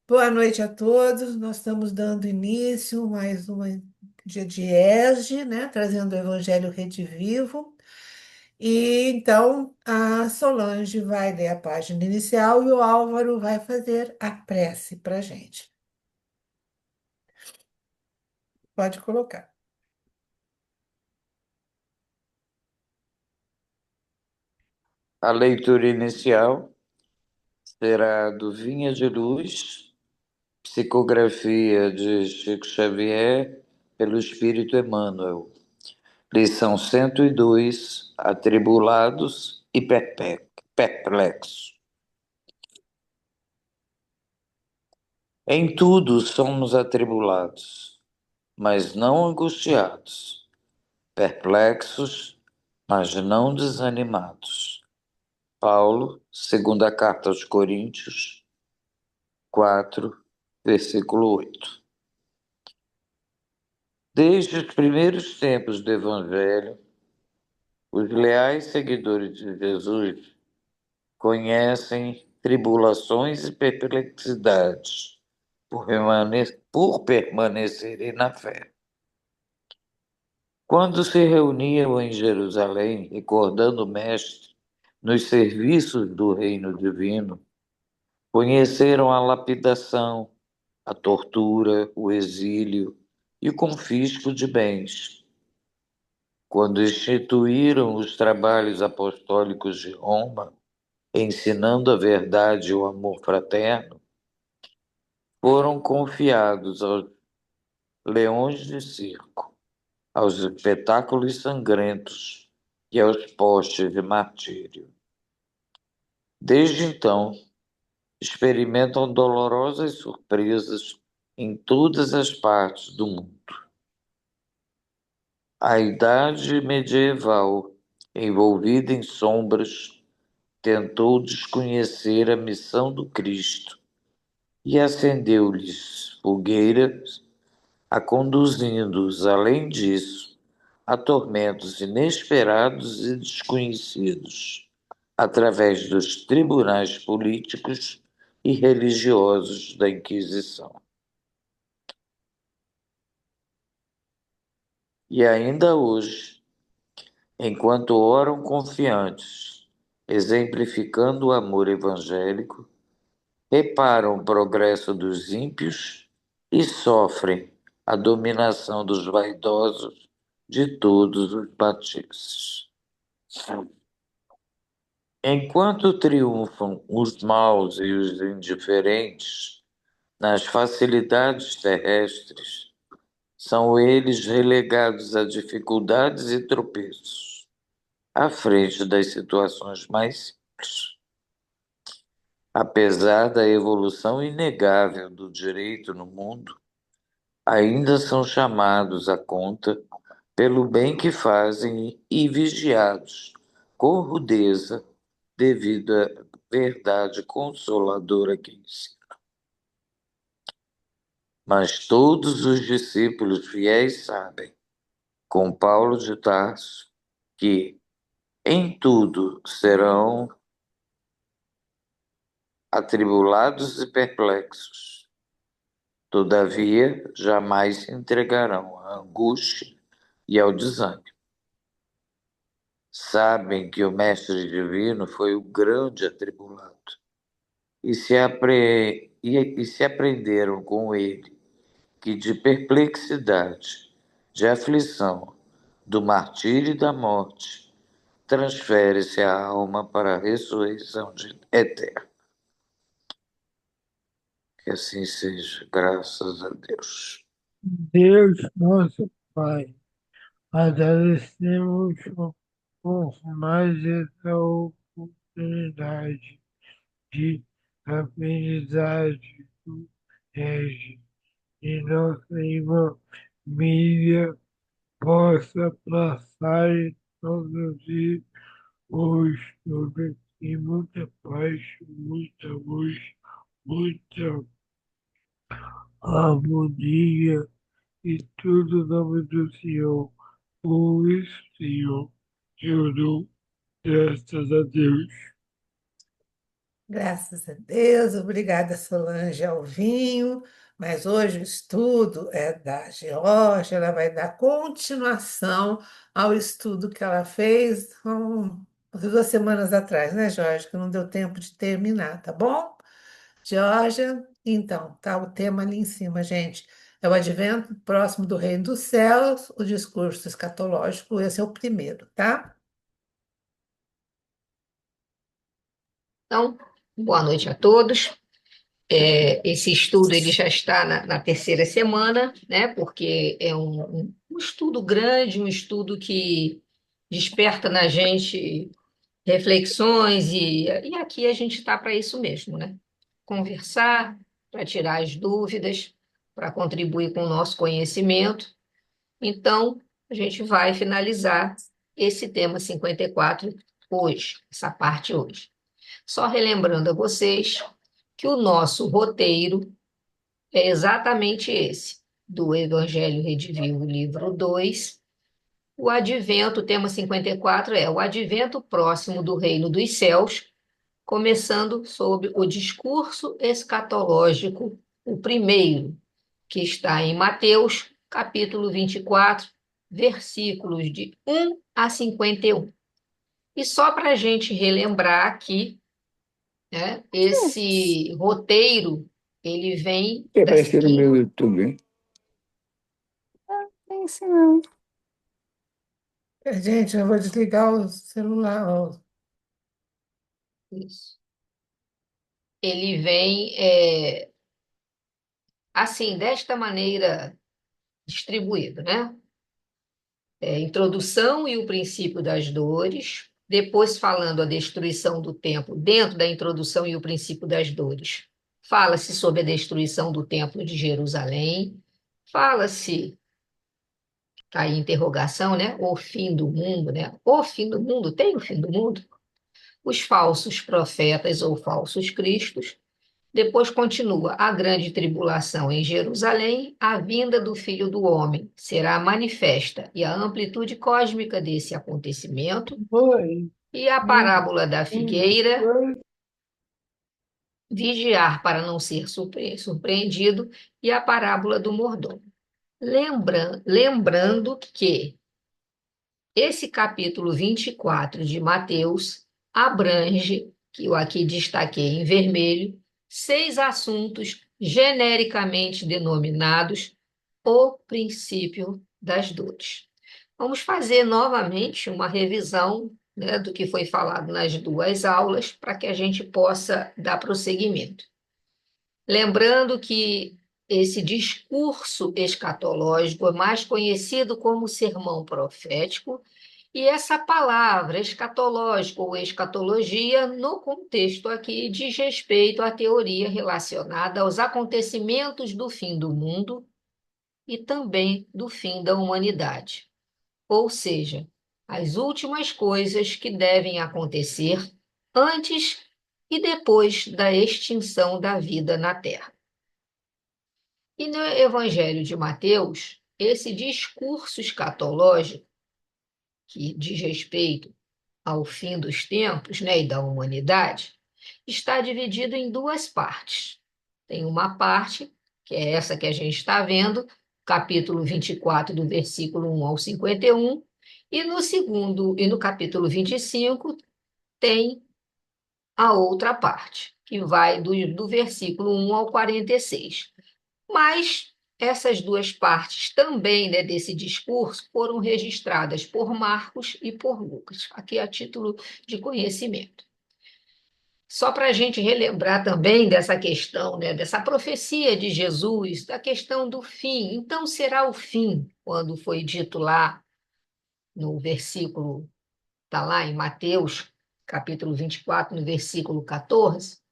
Boa noite a todos. Nós estamos dando início a mais um dia de ESG, né? Trazendo o Evangelho Redivivo. E então a Solange vai ler a página inicial e o Álvaro vai fazer a prece para a gente. Pode colocar. A leitura inicial será do Vinha de Luz, psicografia de Chico Xavier, pelo Espírito Emmanuel. Lição 102, Atribulados e Perplexos. Em tudo somos atribulados, mas não angustiados, perplexos, mas não desanimados. Paulo, segunda carta aos Coríntios, 4, versículo 8. Desde os primeiros tempos do Evangelho, os leais seguidores de Jesus conhecem tribulações e perplexidades por permanecerem na fé. Quando se reuniam em Jerusalém, recordando o Mestre nos serviços do reino divino, conheceram a lapidação, a tortura, o exílio e o confisco de bens. Quando instituíram os trabalhos apostólicos de Roma, ensinando a verdade e o amor fraterno, foram confiados aos leões de circo, aos espetáculos sangrentos e aos postes de martírio. Desde então, experimentam dolorosas surpresas em todas as partes do mundo. A idade medieval, envolvida em sombras, tentou desconhecer a missão do Cristo e acendeu-lhes fogueiras, a conduzindo-os, além disso, a tormentos inesperados e desconhecidos, através dos tribunais políticos e religiosos da Inquisição. E ainda hoje, enquanto oram confiantes, exemplificando o amor evangélico, reparam o progresso dos ímpios e sofrem a dominação dos vaidosos de todos os patícios. Enquanto triunfam os maus e os indiferentes nas facilidades terrestres, são eles relegados a dificuldades e tropeços, à frente das situações mais simples. Apesar da evolução inegável do direito no mundo, ainda são chamados à conta pelo bem que fazem e vigiados com rudeza devido à verdade consoladora que ensina. Mas todos os discípulos fiéis sabem, com Paulo de Tarso, que em tudo serão atribulados e perplexos. Todavia, jamais se entregarão à angústia e ao desânimo. Sabem que o Mestre Divino foi o grande atribulado e se aprenderam com ele que de perplexidade, de aflição, do martírio e da morte, transfere-se a alma para a eterna. Que assim seja, graças a Deus. Deus, nosso Pai, agradecemos por mais essa oportunidade de aprendizagem do Regi e nossa irmã Miriam possa passar e produzir o estudo e muita paz, muita luz, muita harmonia e tudo em nome do Senhor. Por isso, Senhor, eu dou graças a Deus. Graças a Deus, obrigada Solange Alvinho. Mas hoje o estudo é da Geórgia, ela vai dar continuação ao estudo que ela fez umas 2 semanas atrás, né, Geórgia? Que não deu tempo de terminar, tá bom? Geórgia, então, tá o tema ali em cima, gente. É o advento próximo do Reino dos Céus, o discurso escatológico, esse é o primeiro, tá? Então, boa noite a todos. Esse estudo ele já está na terceira semana, né? Porque é um estudo grande, um estudo que desperta na gente reflexões, e aqui a gente está para isso mesmo, né? Conversar, para tirar as dúvidas, para contribuir com o nosso conhecimento. Então, a gente vai finalizar esse tema 54 hoje, essa parte hoje. Só relembrando a vocês que o nosso roteiro é exatamente esse, do Evangelho Redivivo, livro 2. O advento, o tema 54 é o advento próximo do reino dos céus, começando sob o discurso escatológico, o primeiro, que está em Mateus, capítulo 24, versículos de 1 a 51. E só para a gente relembrar aqui, né, esse roteiro, ele vem Que da apareceu no seguinte... meu YouTube, hein? Tem isso não. Gente, eu vou desligar o celular. Ó. Isso. Ele vem, assim, desta maneira distribuído, né? Introdução e o princípio das dores, depois falando a destruição do templo, dentro da introdução e o princípio das dores. Fala-se sobre a destruição do templo de Jerusalém, fala-se, tá aí interrogação, né? O fim do mundo, né? O fim do mundo, tem o fim do mundo? Os falsos profetas ou falsos cristos. Depois continua: a grande tribulação em Jerusalém, a vinda do Filho do Homem será manifesta, e a amplitude cósmica desse acontecimento, Oi. e a parábola da figueira, vigiar para não ser surpreendido, e a parábola do mordomo. Lembrando que esse capítulo 24 de Mateus abrange, que eu aqui destaquei em vermelho, 6 assuntos genericamente denominados o princípio das dores. Vamos fazer novamente uma revisão, né, do que foi falado nas 2 aulas, para que a gente possa dar prosseguimento. Lembrando que esse discurso escatológico é mais conhecido como sermão profético, e essa palavra escatológico ou escatologia, no contexto aqui, diz respeito à teoria relacionada aos acontecimentos do fim do mundo e também do fim da humanidade. Ou seja, as últimas coisas que devem acontecer antes e depois da extinção da vida na Terra. E no Evangelho de Mateus, esse discurso escatológico, que diz respeito ao fim dos tempos, né, e da humanidade, está dividido em 2 partes. Tem uma parte, que é essa que a gente está vendo, capítulo 24, do versículo 1 ao 51, e no capítulo 25 tem a outra parte, que vai do versículo 1 ao 46. Mas essas 2 partes também, né, desse discurso foram registradas por Marcos e por Lucas, aqui a título de conhecimento. Só para a gente relembrar também dessa questão, né, dessa profecia de Jesus, da questão do fim. Então, será o fim, quando foi dito lá no versículo, está lá em Mateus, capítulo 24, no versículo 14,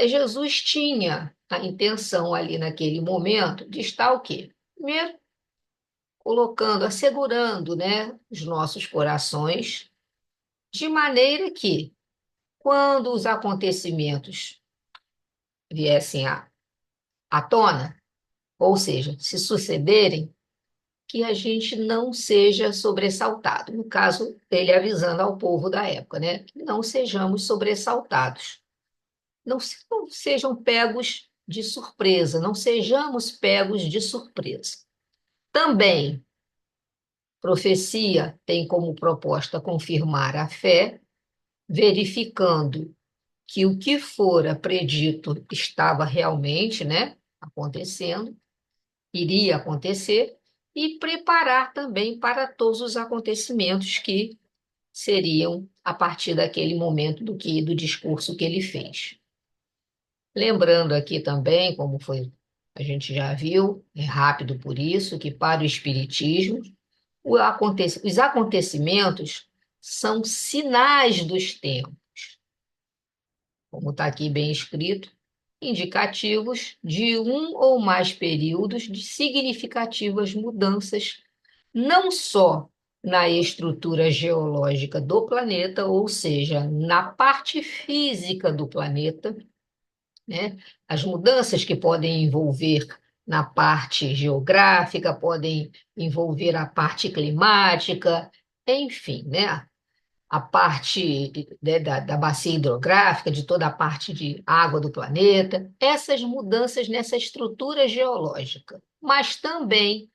Jesus tinha a intenção ali naquele momento de estar o quê? Primeiro, colocando, assegurando, né, os nossos corações, de maneira que, quando os acontecimentos viessem à tona, ou seja, se sucederem, que a gente não seja sobressaltado. No caso, ele avisando ao povo da época, né? Que não sejamos sobressaltados. não sejam pegos de surpresa, não sejamos pegos de surpresa. Também, profecia tem como proposta confirmar a fé, verificando que o que fora predito estava realmente, né, acontecendo, iria acontecer, e preparar também para todos os acontecimentos que seriam a partir daquele momento do discurso que ele fez. Lembrando aqui também, como foi, a gente já viu, é rápido por isso, que para o Espiritismo, os acontecimentos são sinais dos tempos, como está aqui bem escrito, indicativos de um ou mais períodos de significativas mudanças, não só na estrutura geológica do planeta, ou seja, na parte física do planeta, né? As mudanças que podem envolver na parte geográfica, podem envolver a parte climática, enfim, né? A parte, né, da bacia hidrográfica, de toda a parte de água do planeta, essas mudanças nessa estrutura geológica, mas também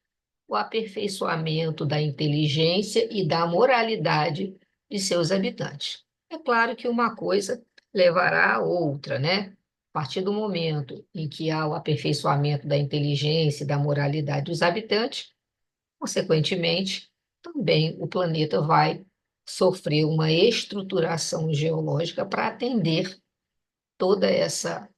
o aperfeiçoamento da inteligência e da moralidade de seus habitantes. É claro que uma coisa levará a outra, né? A partir do momento em que há o aperfeiçoamento da inteligência e da moralidade dos habitantes, consequentemente, também o planeta vai sofrer uma estruturação geológica para atender toda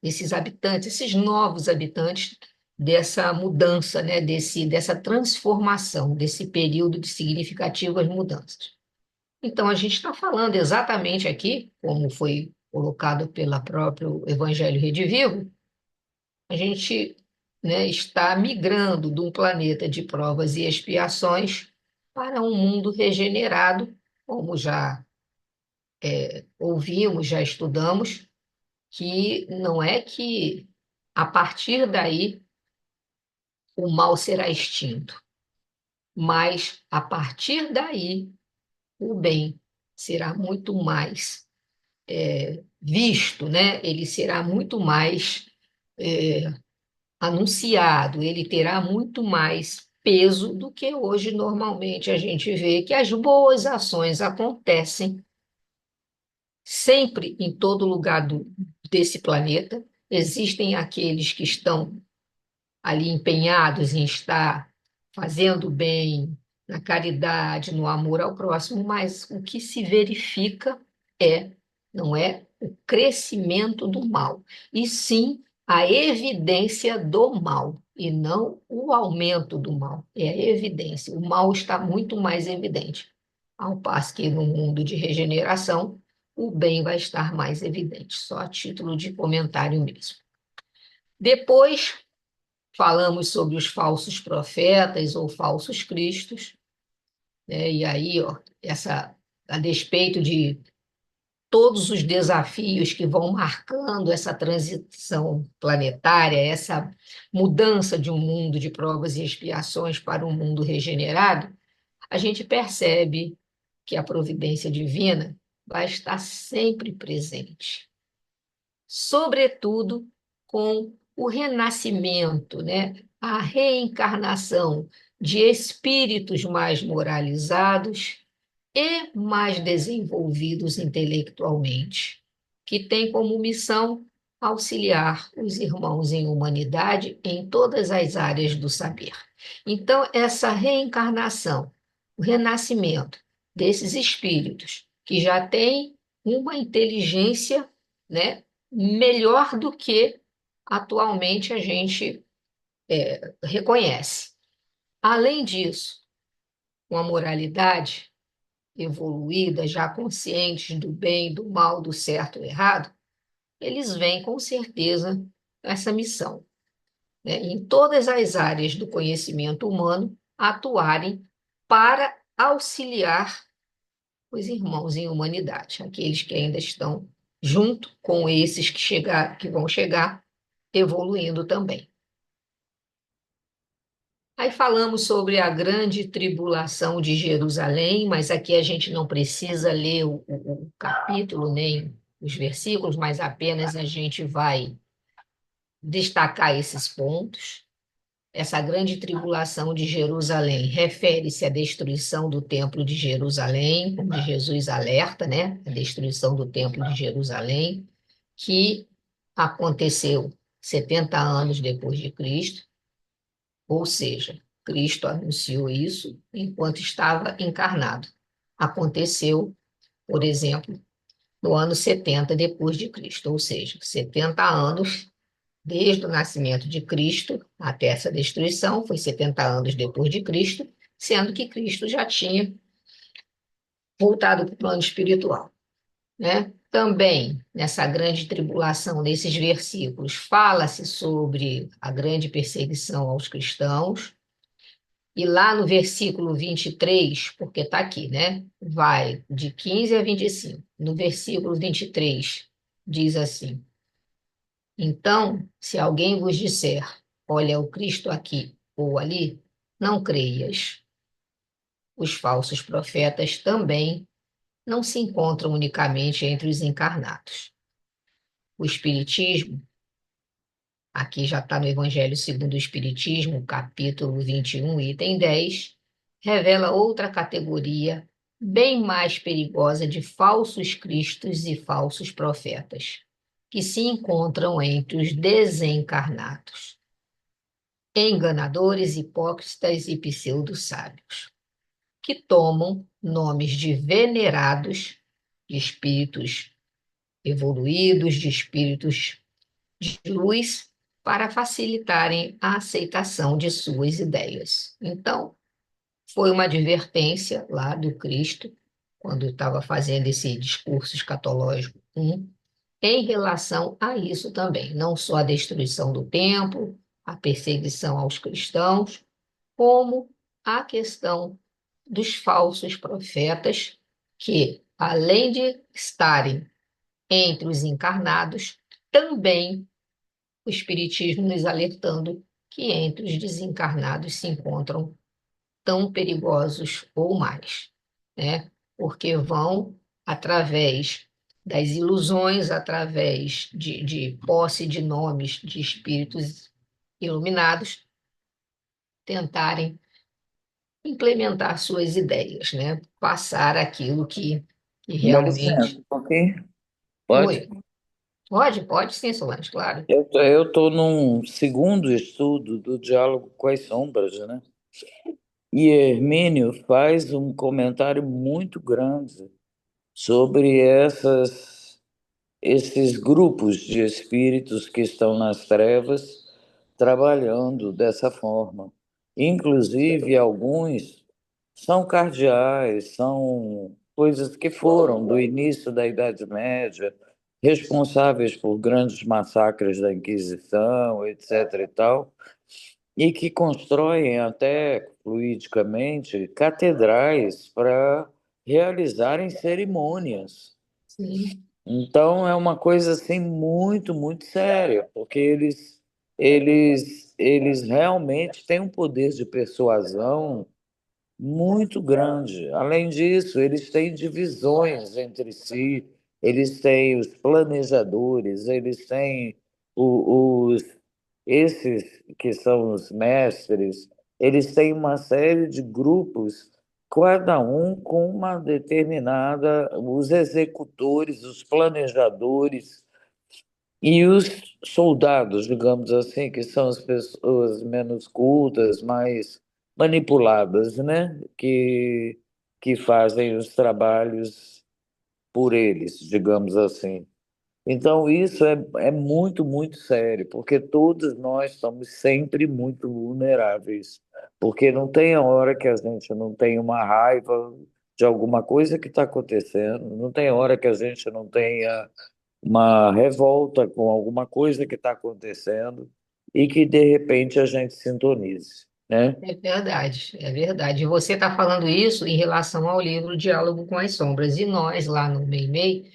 esses habitantes, esses novos habitantes dessa mudança, né, dessa transformação, desse período de significativas mudanças. Então, a gente está falando exatamente aqui, como foi colocado pelo próprio Evangelho Redivivo, a gente, né, está migrando de um planeta de provas e expiações para um mundo regenerado, como já ouvimos, já estudamos, que não é que a partir daí o mal será extinto, mas a partir daí o bem será muito mais visto, né? Ele será muito mais é, anunciado, ele terá muito mais peso do que hoje normalmente a gente vê que as boas ações acontecem sempre em todo lugar desse planeta. Existem aqueles que estão ali empenhados em estar fazendo bem, na caridade, no amor ao próximo, mas o que se verifica não é o crescimento do mal, e sim a evidência do mal, e não o aumento do mal. É a evidência. O mal está muito mais evidente, ao passo que no mundo de regeneração, o bem vai estar mais evidente, só a título de comentário mesmo. Depois, falamos sobre os falsos profetas ou falsos cristos, né? E aí, ó, a despeito de todos os desafios que vão marcando essa transição planetária, essa mudança de um mundo de provas e expiações para um mundo regenerado, a gente percebe que a providência divina vai estar sempre presente, sobretudo com o renascimento, né? A reencarnação de espíritos mais moralizados e mais desenvolvidos intelectualmente, que tem como missão auxiliar os irmãos em humanidade em todas as áreas do saber. Então, essa reencarnação, o renascimento desses espíritos que já têm uma inteligência, né, melhor do que atualmente a gente reconhece. Além disso, com a moralidade evoluída, já conscientes do bem, do mal, do certo e do errado, eles vêm com certeza essa missão, né, em todas as áreas do conhecimento humano, atuarem para auxiliar os irmãos em humanidade, aqueles que ainda estão junto com esses que vão chegar, evoluindo também. Aí falamos sobre a grande tribulação de Jerusalém, mas aqui a gente não precisa ler o capítulo, nem os versículos, mas apenas a gente vai destacar esses pontos. Essa grande tribulação de Jerusalém refere-se à destruição do Templo de Jerusalém, onde Jesus alerta, né? A destruição do Templo de Jerusalém, que aconteceu 70 anos depois de Cristo, ou seja, Cristo anunciou isso enquanto estava encarnado. Aconteceu, por exemplo, no ano 70 depois de Cristo, ou seja, 70 anos desde o nascimento de Cristo até essa destruição, foi 70 anos depois de Cristo, sendo que Cristo já tinha voltado para o plano espiritual, né? Também, nessa grande tribulação, nesses versículos, fala-se sobre a grande perseguição aos cristãos, e lá no versículo 23, porque está aqui, né? Vai de 15 a 25. No versículo 23, diz assim: Então, se alguém vos disser, olha o Cristo aqui ou ali, não creias. Os falsos profetas também não se encontram unicamente entre os encarnados. O Espiritismo, aqui já está no Evangelho segundo o Espiritismo, capítulo 21, item 10, revela outra categoria bem mais perigosa de falsos cristos e falsos profetas, que se encontram entre os desencarnados, enganadores, hipócritas e pseudo-sábios, que tomam nomes de venerados, de espíritos evoluídos, de espíritos de luz, para facilitarem a aceitação de suas ideias. Então, foi uma advertência lá do Cristo, quando estava fazendo esse discurso escatológico 1, em relação a isso também, não só a destruição do templo, a perseguição aos cristãos, como a questão dos falsos profetas, que, além de estarem entre os encarnados, também o Espiritismo nos alertando que entre os desencarnados se encontram tão perigosos ou mais, né? Porque vão, através das ilusões, através de posse de nomes de espíritos iluminados, tentarem implementar suas ideias, né? Passar aquilo que Dá licença, realmente. ok? Pode? Oi, pode sim, Solange, claro. Eu estou num segundo estudo do diálogo com as sombras, né? E Hermínio faz um comentário muito grande sobre esses grupos de espíritos que estão nas trevas trabalhando dessa forma. Inclusive, alguns são cardeais, são coisas que foram do início da Idade Média, responsáveis por grandes massacres da Inquisição, etc. e tal, e que constroem até fluidicamente catedrais para realizarem cerimônias. Sim, Então é uma coisa assim muito, muito séria, porque eles realmente têm um poder de persuasão muito grande. Além disso, eles têm divisões entre si, eles têm os planejadores, eles têm os, esses que são os mestres, eles têm uma série de grupos, cada um com uma determinada, os executores, os planejadores, e os soldados, digamos assim, que são as pessoas menos cultas, mais manipuladas, né? Que fazem os trabalhos por eles, digamos assim. Então, isso é muito, muito sério, porque todos nós estamos sempre muito vulneráveis, porque não tem a hora que a gente não tem uma raiva de alguma coisa que está acontecendo, não tem hora que a gente não tenha uma revolta com alguma coisa que está acontecendo e que de repente a gente sintonize, né? é verdade, é verdade. E você está falando isso em relação ao livro Diálogo com as Sombras. E nós, lá no Meimei,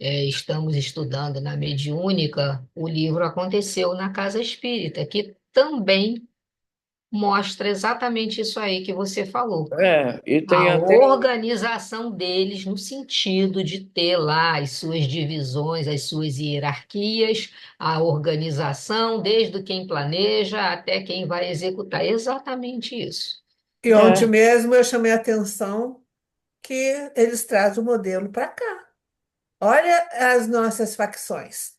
estamos estudando na Mediúnica o livro Aconteceu na Casa Espírita, que também mostra exatamente isso aí que você falou. E tem A até. organização deles no sentido de ter lá as suas divisões, as suas hierarquias, a organização, desde quem planeja até quem vai executar. Exatamente isso. E ontem É, mesmo eu chamei a atenção que eles trazem o modelo para cá. Olha as nossas facções.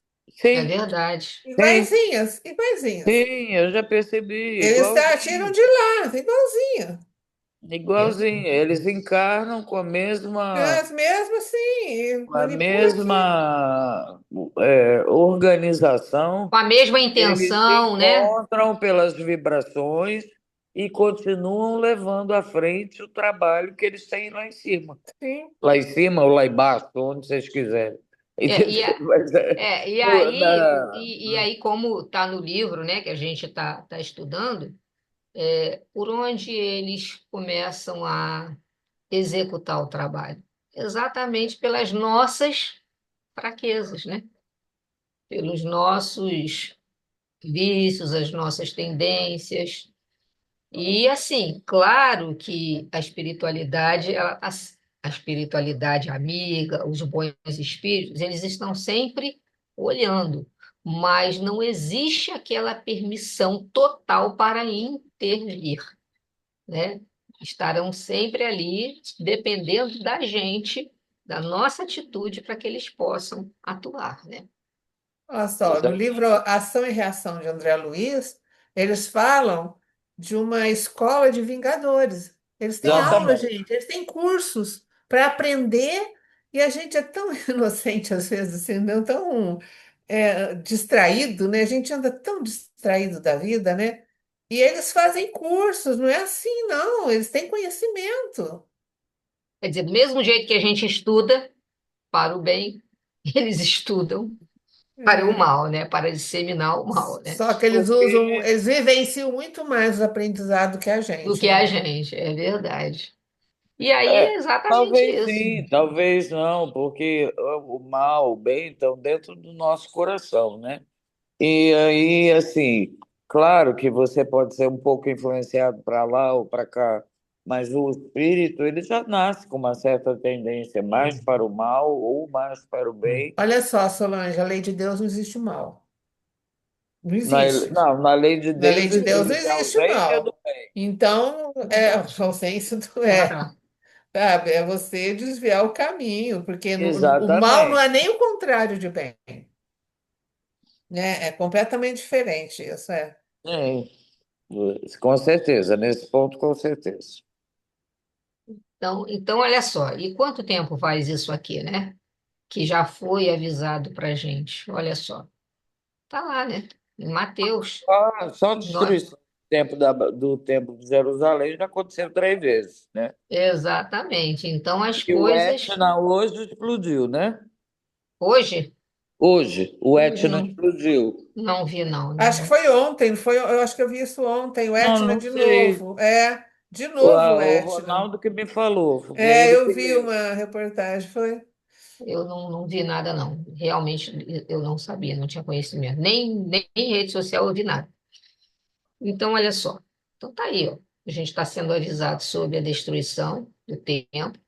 É sim, verdade. sim, Iguaizinhas, iguaizinhas. sim, eu já percebi, Eles tiram igualzinho, de lá, igualzinho. igualzinho. Eles encarnam com a mesma, As mesmas, sim, com a manipula aqui. mesma organização. Com a mesma Eles se intenção, né? encontram pelas vibrações e continuam levando à frente o trabalho que eles têm lá em cima. Sim. Lá em cima ou lá embaixo, onde vocês quiserem. É, e, Entendeu? a- Mas, e aí, e aí, como está no livro, né, que a gente está estudando, por onde eles começam a executar o trabalho? Exatamente pelas nossas fraquezas, né? Pelos nossos vícios, as nossas tendências. E assim, claro que a espiritualidade, a espiritualidade amiga, os bons espíritos, eles estão sempre olhando, mas não existe aquela permissão total para intervir, né? Estarão sempre ali, dependendo da gente, da nossa atitude, para que eles possam atuar, né? Olha só, no livro exatamente. Ação e Reação de André Luiz, eles falam de uma escola de vingadores. Eles têm aula, Exatamente. gente, eles têm cursos para aprender, e a gente é tão inocente às vezes, assim, não tão distraído, né? A gente anda tão distraído da vida, né? E eles fazem cursos, não é assim, não, eles têm conhecimento. Quer dizer, do mesmo jeito que a gente estuda para o bem, eles estudam para o É. mal, né? Para disseminar o mal, né? Só que eles usam, Porque, eles vivenciam muito mais o aprendizado que a Do gente, que a né? gente, é verdade. E aí é exatamente talvez isso. sim, talvez não, porque o mal, o bem estão dentro do nosso coração, né? E aí, assim, claro que você pode ser um pouco influenciado para lá ou para cá, mas o espírito, ele já nasce com uma certa tendência mais para o mal ou mais para o bem. Olha só, Solange, a lei de Deus não existe o mal. Não existe. Não, na lei de Na lei Deus de Deus não existe a existe o ausência do mal. bem. Então, a ausência Ah, tá. sabe, é você desviar o caminho, porque o mal não é Exatamente. nem o contrário de bem, né? É completamente diferente isso, é. É, com certeza, nesse ponto, com certeza. Então, olha só, e quanto tempo faz isso aqui, né? Que já foi avisado para a gente. Olha só, tá lá, né? Em Mateus. Só a Nó- destruição do templo de Jerusalém já aconteceu 3 vezes, né? Exatamente. Então, as E o coisas Etna hoje explodiu, né? hoje, Hoje, o hoje Etna não, explodiu. não vi, não. Acho que foi ontem, não foi, eu acho que eu vi isso ontem, o Não, Etna não de sei. novo. De novo o O Etna. Ronaldo que me falou, foi ele Eu que vi me. uma reportagem, foi. Eu não vi nada, não. Realmente, eu não sabia, não tinha conhecimento. Nem em rede social eu vi nada. Então, olha só. Então, tá aí, ó. A gente está sendo avisado sobre a destruição do templo,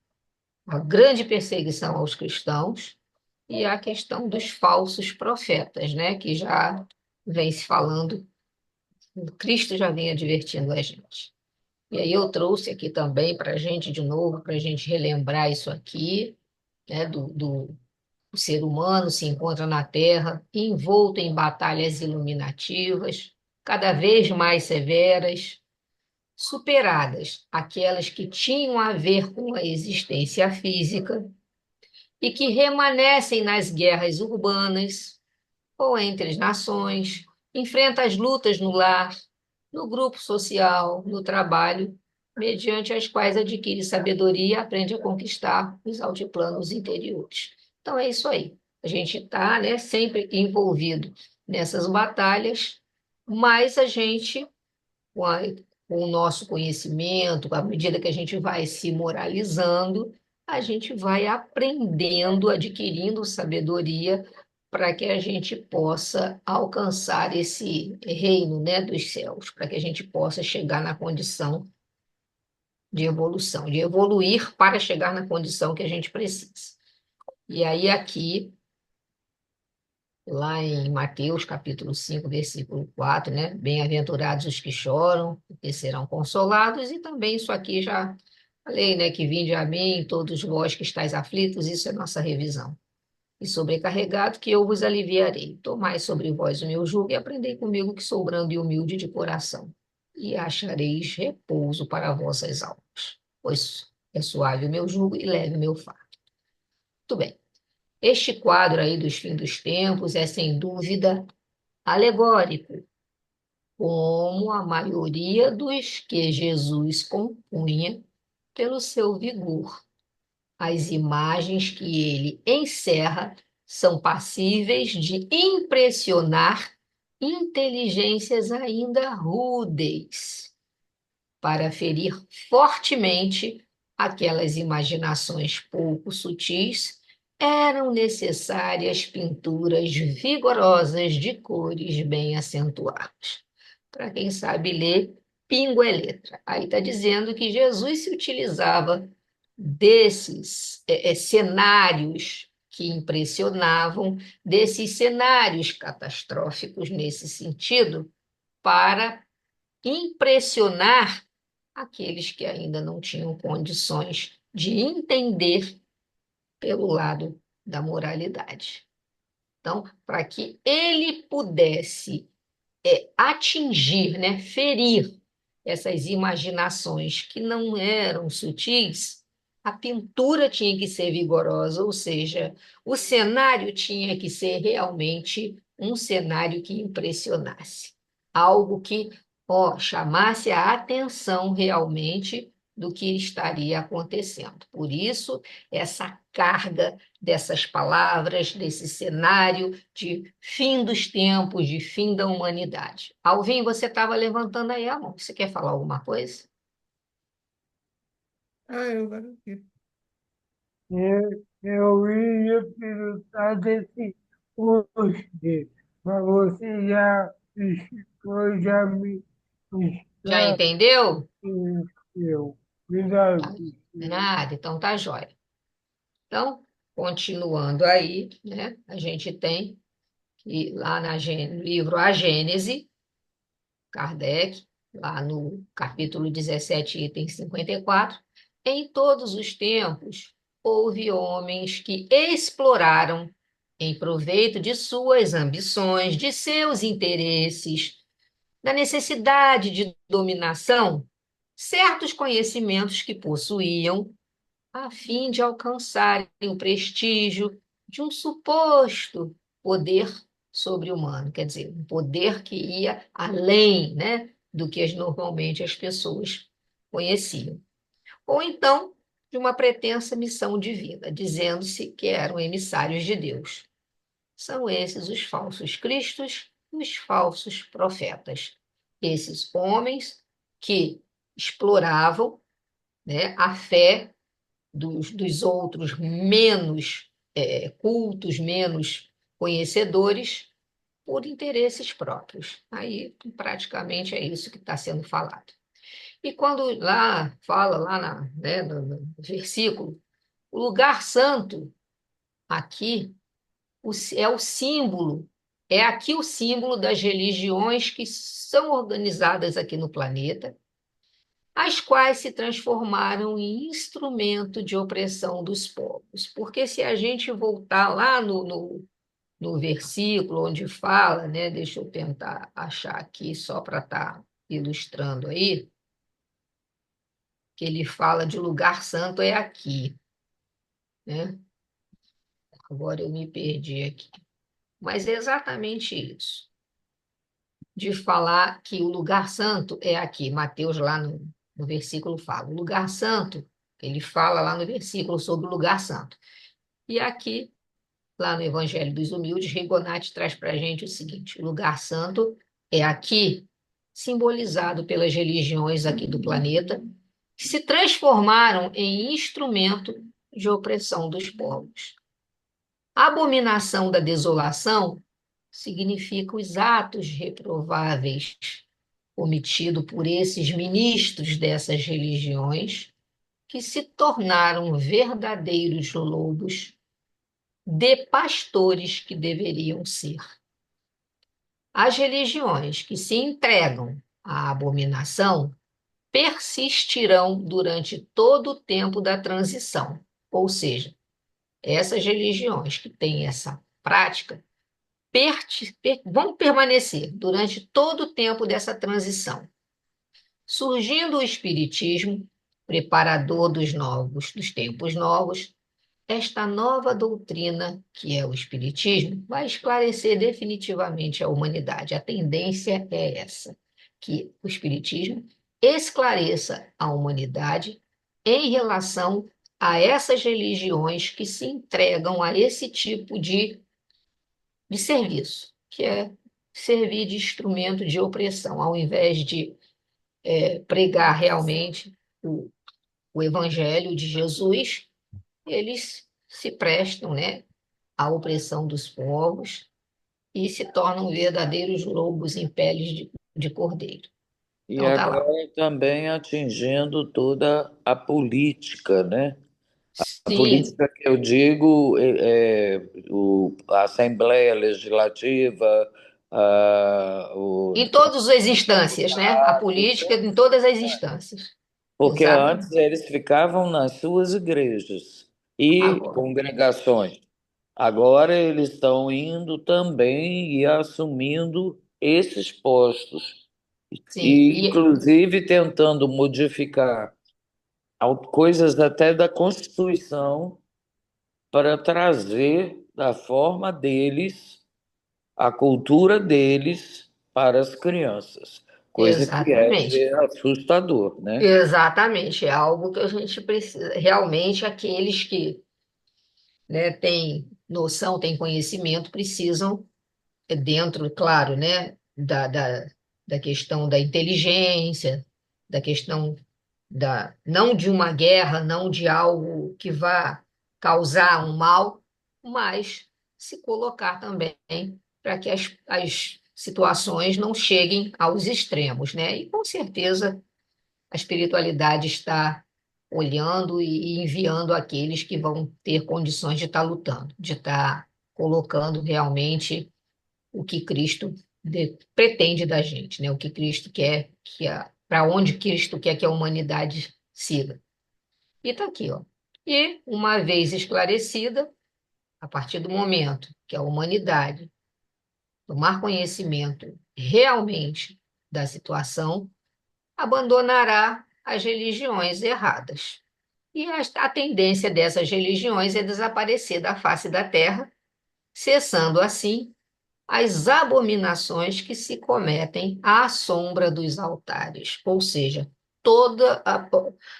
a grande perseguição aos cristãos e a questão dos falsos profetas, né? Que já vem se falando, o Cristo já vem advertindo a gente. E aí eu trouxe aqui também para a gente, de novo, para a gente relembrar isso aqui, né? O ser humano se encontra na Terra envolto em batalhas iluminativas, cada vez mais severas, superadas aquelas que tinham a ver com a existência física e que remanescem nas guerras urbanas ou entre as nações, enfrenta as lutas no lar, no grupo social, no trabalho, mediante as quais adquire sabedoria e aprende a conquistar os altiplanos interiores. Então é isso aí. A gente está, né, sempre envolvido nessas batalhas, mas a gente, com, a- com o nosso conhecimento, à medida que a gente vai se moralizando, a gente vai aprendendo, adquirindo sabedoria para que a gente possa alcançar esse reino, né, dos céus, para que a gente possa chegar na condição de evolução, de evoluir para chegar na condição que a gente precisa. E aí aqui, lá em Mateus, capítulo 5, versículo 4, né? Bem-aventurados os que choram, porque serão consolados, e também isso aqui já falei, né? Que vinde a mim, todos vós que estáis aflitos, isso é nossa revisão. E sobrecarregado, que eu vos aliviarei. Tomai sobre vós o meu jugo e aprendei comigo, que sou brando e humilde de coração, e achareis repouso para vossas almas, pois é suave o meu jugo e leve o meu fardo. Muito bem. Este quadro aí dos fins dos tempos é, sem dúvida, alegórico, como a maioria dos que Jesus compunha pelo seu vigor. As imagens que ele encerra são passíveis de impressionar inteligências ainda rudes, para ferir fortemente aquelas imaginações pouco sutis. Eram necessárias pinturas vigorosas de cores bem acentuadas. Para quem sabe ler, pingo é letra. Aí está dizendo que Jesus se utilizava desses cenários que impressionavam, desses cenários catastróficos nesse sentido, para impressionar aqueles que ainda não tinham condições de entender pelo lado da moralidade. Então, para que ele pudesse atingir, né, ferir essas imaginações que não eram sutis, a pintura tinha que ser vigorosa, ou seja, o cenário tinha que ser realmente um cenário que impressionasse, algo que chamasse a atenção realmente do que estaria acontecendo. Por isso, essa carga dessas palavras, desse cenário de fim dos tempos, de fim da humanidade. Alvin, você estava levantando aí a mão. Você quer falar alguma coisa? Eu agora vi. Eu ia perguntar desse hoje, mas você já explicou, já me Já entendeu? esclareceu. Obrigado. Tá. Nada, então tá jóia. Então, continuando aí, né, a gente tem que lá no livro A Gênese, Kardec, lá no capítulo 17, item 54, em todos os tempos houve homens que exploraram, em proveito de suas ambições, de seus interesses, da necessidade de dominação, certos conhecimentos que possuíam, a fim de alcançarem o prestígio de um suposto poder sobre-humano, quer dizer, um poder que ia além, né, do que normalmente as pessoas conheciam. Ou então, de uma pretensa missão divina, dizendo-se que eram emissários de Deus. São esses os falsos cristos e os falsos profetas. Esses homens que exploravam, né, a fé dos outros menos cultos, menos conhecedores, por interesses próprios. Aí, praticamente, é isso que está sendo falado. E quando lá fala, lá no versículo, o lugar santo, aqui, é o símbolo, é aqui o símbolo das religiões que são organizadas aqui no planeta, as quais se transformaram em instrumento de opressão dos povos. Porque se a gente voltar lá no versículo onde fala, né, deixa eu tentar achar aqui só para estar ilustrando aí, que ele fala de lugar santo é aqui, né? Agora eu me perdi aqui. Mas é exatamente isso, de falar que o lugar santo é aqui. Mateus, lá no versículo, fala. O lugar santo, ele fala lá no versículo sobre o lugar santo. E aqui, lá no Evangelho dos Humildes, Rigonati traz para a gente o seguinte: o lugar santo é aqui, simbolizado pelas religiões aqui do planeta, que se transformaram em instrumento de opressão dos povos. Abominação da desolação significa os atos reprováveis cometidos por esses ministros dessas religiões que se tornaram verdadeiros lobos de pastores que deveriam ser. As religiões que se entregam à abominação persistirão durante todo o tempo da transição, ou seja, essas religiões que têm essa prática vão permanecer durante todo o tempo dessa transição. Surgindo o Espiritismo, preparador dos tempos novos, esta nova doutrina, que é o Espiritismo, vai esclarecer definitivamente a humanidade. A tendência é essa, que o Espiritismo esclareça a humanidade em relação a essas religiões que se entregam a esse tipo de serviço, que é servir de instrumento de opressão, ao invés de pregar realmente o Evangelho de Jesus, eles se prestam, né, à opressão dos povos e se tornam verdadeiros lobos em peles de cordeiro. E Então tá lá. agora também atingindo toda a política, né? A Sim, política que eu digo a Assembleia Legislativa, em todas as instâncias, né? A Senado, política em todas as instâncias. porque antes Exatamente. eles ficavam nas suas igrejas e Agora. congregações. Agora eles estão indo também e assumindo esses postos, Sim, e inclusive tentando modificar coisas até da Constituição para trazer da forma deles, a cultura deles para as crianças, coisa que é às exatamente. vezes assustador, né? Exatamente. É algo que a gente precisa. Realmente, aqueles que, né, têm noção, têm conhecimento, precisam dentro, claro, né, da questão da inteligência, da questão não de uma guerra, não de algo que vá causar um mal, mas se colocar também para que as situações não cheguem aos extremos, né? E com certeza a espiritualidade está olhando e enviando aqueles que vão ter condições de estar lutando, de estar colocando realmente o que Cristo pretende da gente, né? O que Cristo quer, para onde Cristo quer que a humanidade siga. E está aqui, ó. E, uma vez esclarecida, a partir do momento que a humanidade tomar conhecimento realmente da situação, abandonará as religiões erradas. E a tendência dessas religiões é desaparecer da face da terra, cessando assim as abominações que se cometem à sombra dos altares, ou seja, toda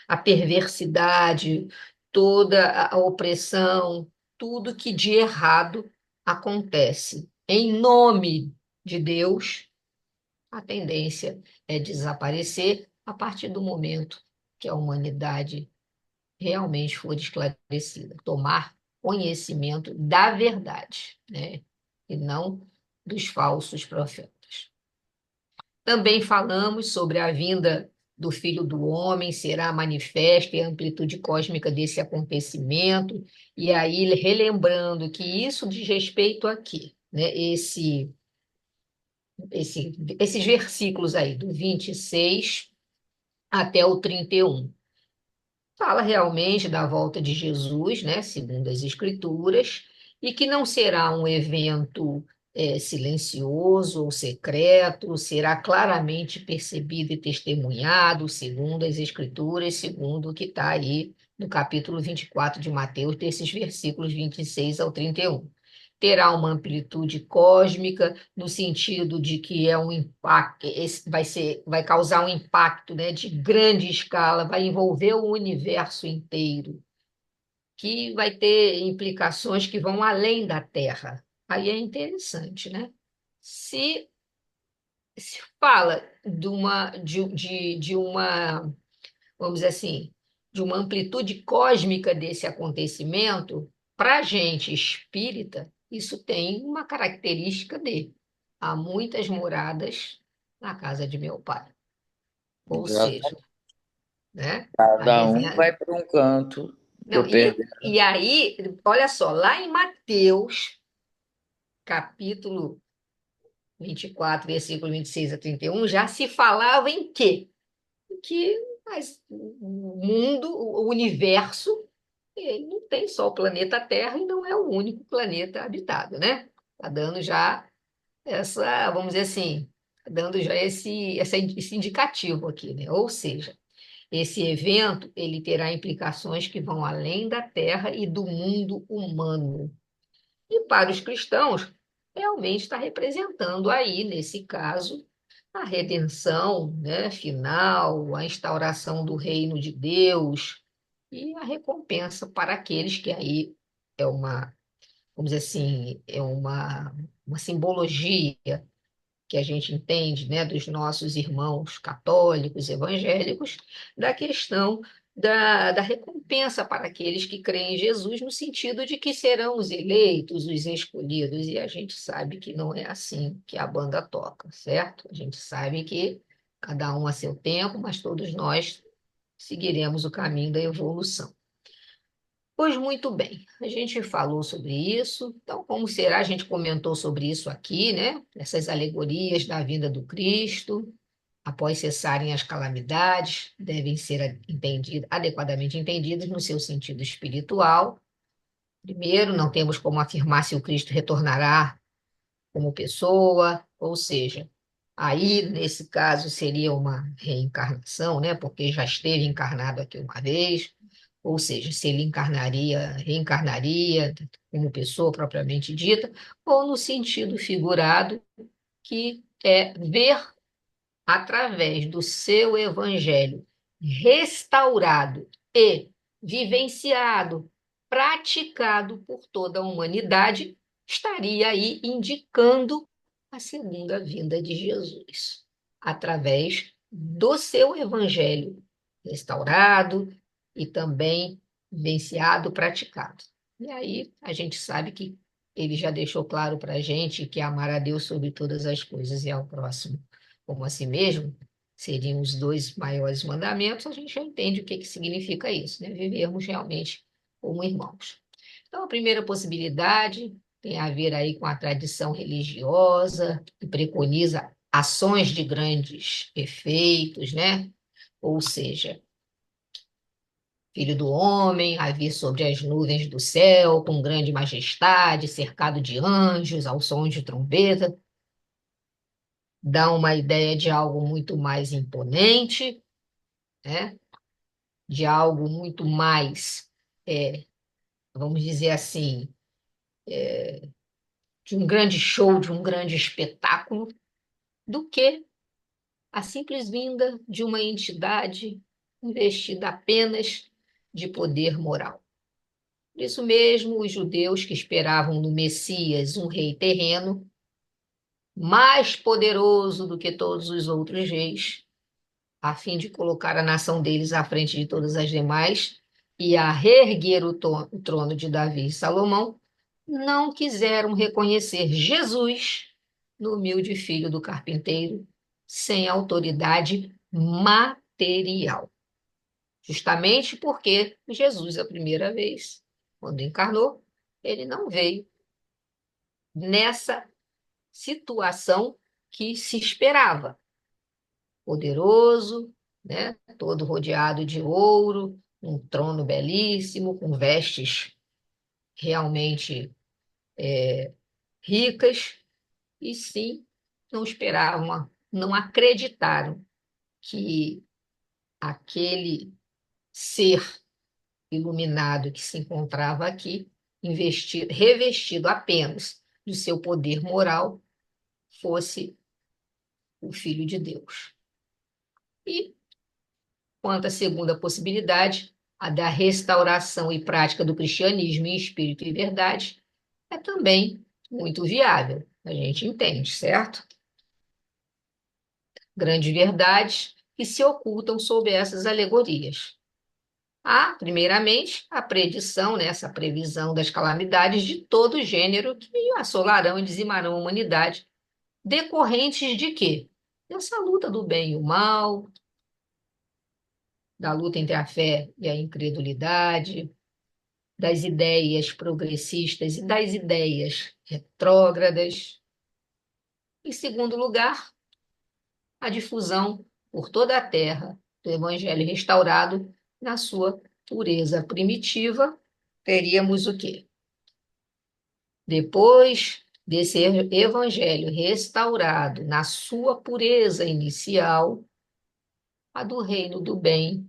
a perversidade, toda a opressão, tudo que de errado acontece em nome de Deus, a tendência é desaparecer a partir do momento que a humanidade realmente for esclarecida, tomar conhecimento da verdade, né? E não dos falsos profetas. Também falamos sobre a vinda do Filho do Homem, será manifesta e a amplitude cósmica desse acontecimento, e aí relembrando que isso diz respeito a quê? Né? Esses versículos aí, do 26 até o 31. Fala realmente da volta de Jesus, né, segundo as Escrituras, e que não será um evento silencioso ou secreto, será claramente percebido e testemunhado, segundo as Escrituras, segundo o que está aí no capítulo 24 de Mateus, desses versículos 26 ao 31. Terá uma amplitude cósmica, no sentido de que é um impacto, vai causar um impacto, né, de grande escala, vai envolver o universo inteiro, que vai ter implicações que vão além da Terra. Aí é interessante, né? Se fala vamos dizer assim, de uma amplitude cósmica desse acontecimento, para a gente espírita, isso tem uma característica dele. Há muitas moradas na casa de meu pai. Ou seja, Exato. né? Aí, Cada um assim, vai para um canto, não, dependendo. e aí, olha só, lá em Mateus, capítulo 24, versículo 26 a 31, já se falava em quê? Que o mundo, o universo, ele não tem só o planeta Terra e não é o único planeta habitado, né? Está dando já essa, vamos dizer assim, tá dando já esse indicativo aqui, né? Ou seja, esse evento ele terá implicações que vão além da Terra e do mundo humano. E para os cristãos, realmente está representando aí, nesse caso, a redenção, né, final, a instauração do reino de Deus e a recompensa para aqueles que aí é uma, vamos dizer assim, é uma simbologia que a gente entende, né, dos nossos irmãos católicos, evangélicos, da questão da recompensa para aqueles que creem em Jesus, no sentido de que serão os eleitos, os escolhidos, e a gente sabe que não é assim que a banda toca, certo? A gente sabe que cada um a seu tempo, mas todos nós seguiremos o caminho da evolução. Pois muito bem, a gente falou sobre isso. Então, como será? A gente comentou sobre isso aqui, né? Essas alegorias da vinda do Cristo, após cessarem as calamidades, devem ser adequadamente entendidas no seu sentido espiritual. Primeiro, não temos como afirmar se o Cristo retornará como pessoa, ou seja, aí, nesse caso, seria uma reencarnação, né? Porque já esteve encarnado aqui uma vez, ou seja, se ele reencarnaria como pessoa propriamente dita, ou no sentido figurado, que é ver através do seu evangelho restaurado e vivenciado, praticado por toda a humanidade, estaria aí indicando a segunda vinda de Jesus, através do seu evangelho restaurado e também vivenciado, praticado. E aí a gente sabe que ele já deixou claro para a gente que amar a Deus sobre todas as coisas e ao próximo como a si mesmo, seriam os dois maiores mandamentos, a gente já entende o que que significa isso, né? Vivermos realmente como irmãos. Então, a primeira possibilidade tem a ver aí com a tradição religiosa, que preconiza ações de grandes efeitos, né? Ou seja, Filho do homem, a vir sobre as nuvens do céu, com grande majestade, cercado de anjos, ao som de trombeta, dá uma ideia de algo muito mais imponente, né? De algo muito mais, é, vamos dizer assim, de um grande show, de um grande espetáculo, do que a simples vinda de uma entidade investida apenas de poder moral. Por isso mesmo, os judeus que esperavam no Messias um rei terreno, mais poderoso do que todos os outros reis, a fim de colocar a nação deles à frente de todas as demais e a reerguer o trono de Davi e Salomão, não quiseram reconhecer Jesus no humilde filho do carpinteiro, sem autoridade material. Justamente porque Jesus, a primeira vez, quando encarnou, ele não veio nessa situação que se esperava poderoso, né? Todo rodeado de ouro, um trono belíssimo, com vestes realmente ricas, e sim, não esperavam, não acreditaram que aquele ser iluminado que se encontrava aqui, revestido apenas do seu poder moral, fosse o Filho de Deus. E quanto à segunda possibilidade, a da restauração e prática do cristianismo em espírito e verdade, é também muito viável, a gente entende, certo? Grandes verdades que se ocultam sob essas alegorias. Há, primeiramente, a predição, né, essa previsão das calamidades de todo gênero que assolarão e dizimarão a humanidade, decorrentes de quê? Dessa luta do bem e o mal, da luta entre a fé e a incredulidade, das ideias progressistas e das ideias retrógradas. Em segundo lugar, a difusão por toda a terra do evangelho restaurado na sua pureza primitiva. Teríamos o quê? Depois desse evangelho restaurado na sua pureza inicial, a do reino do bem,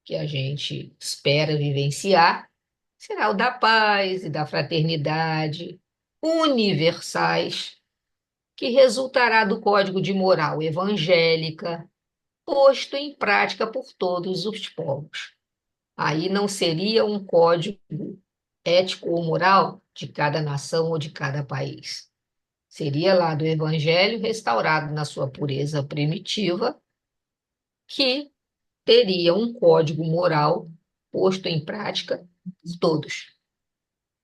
que a gente espera vivenciar, será o da paz e da fraternidade universais, que resultará do código de moral evangélica posto em prática por todos os povos. Aí não seria um código ético ou moral de cada nação ou de cada país. Seria lá do Evangelho restaurado na sua pureza primitiva, que teria um código moral posto em prática por todos.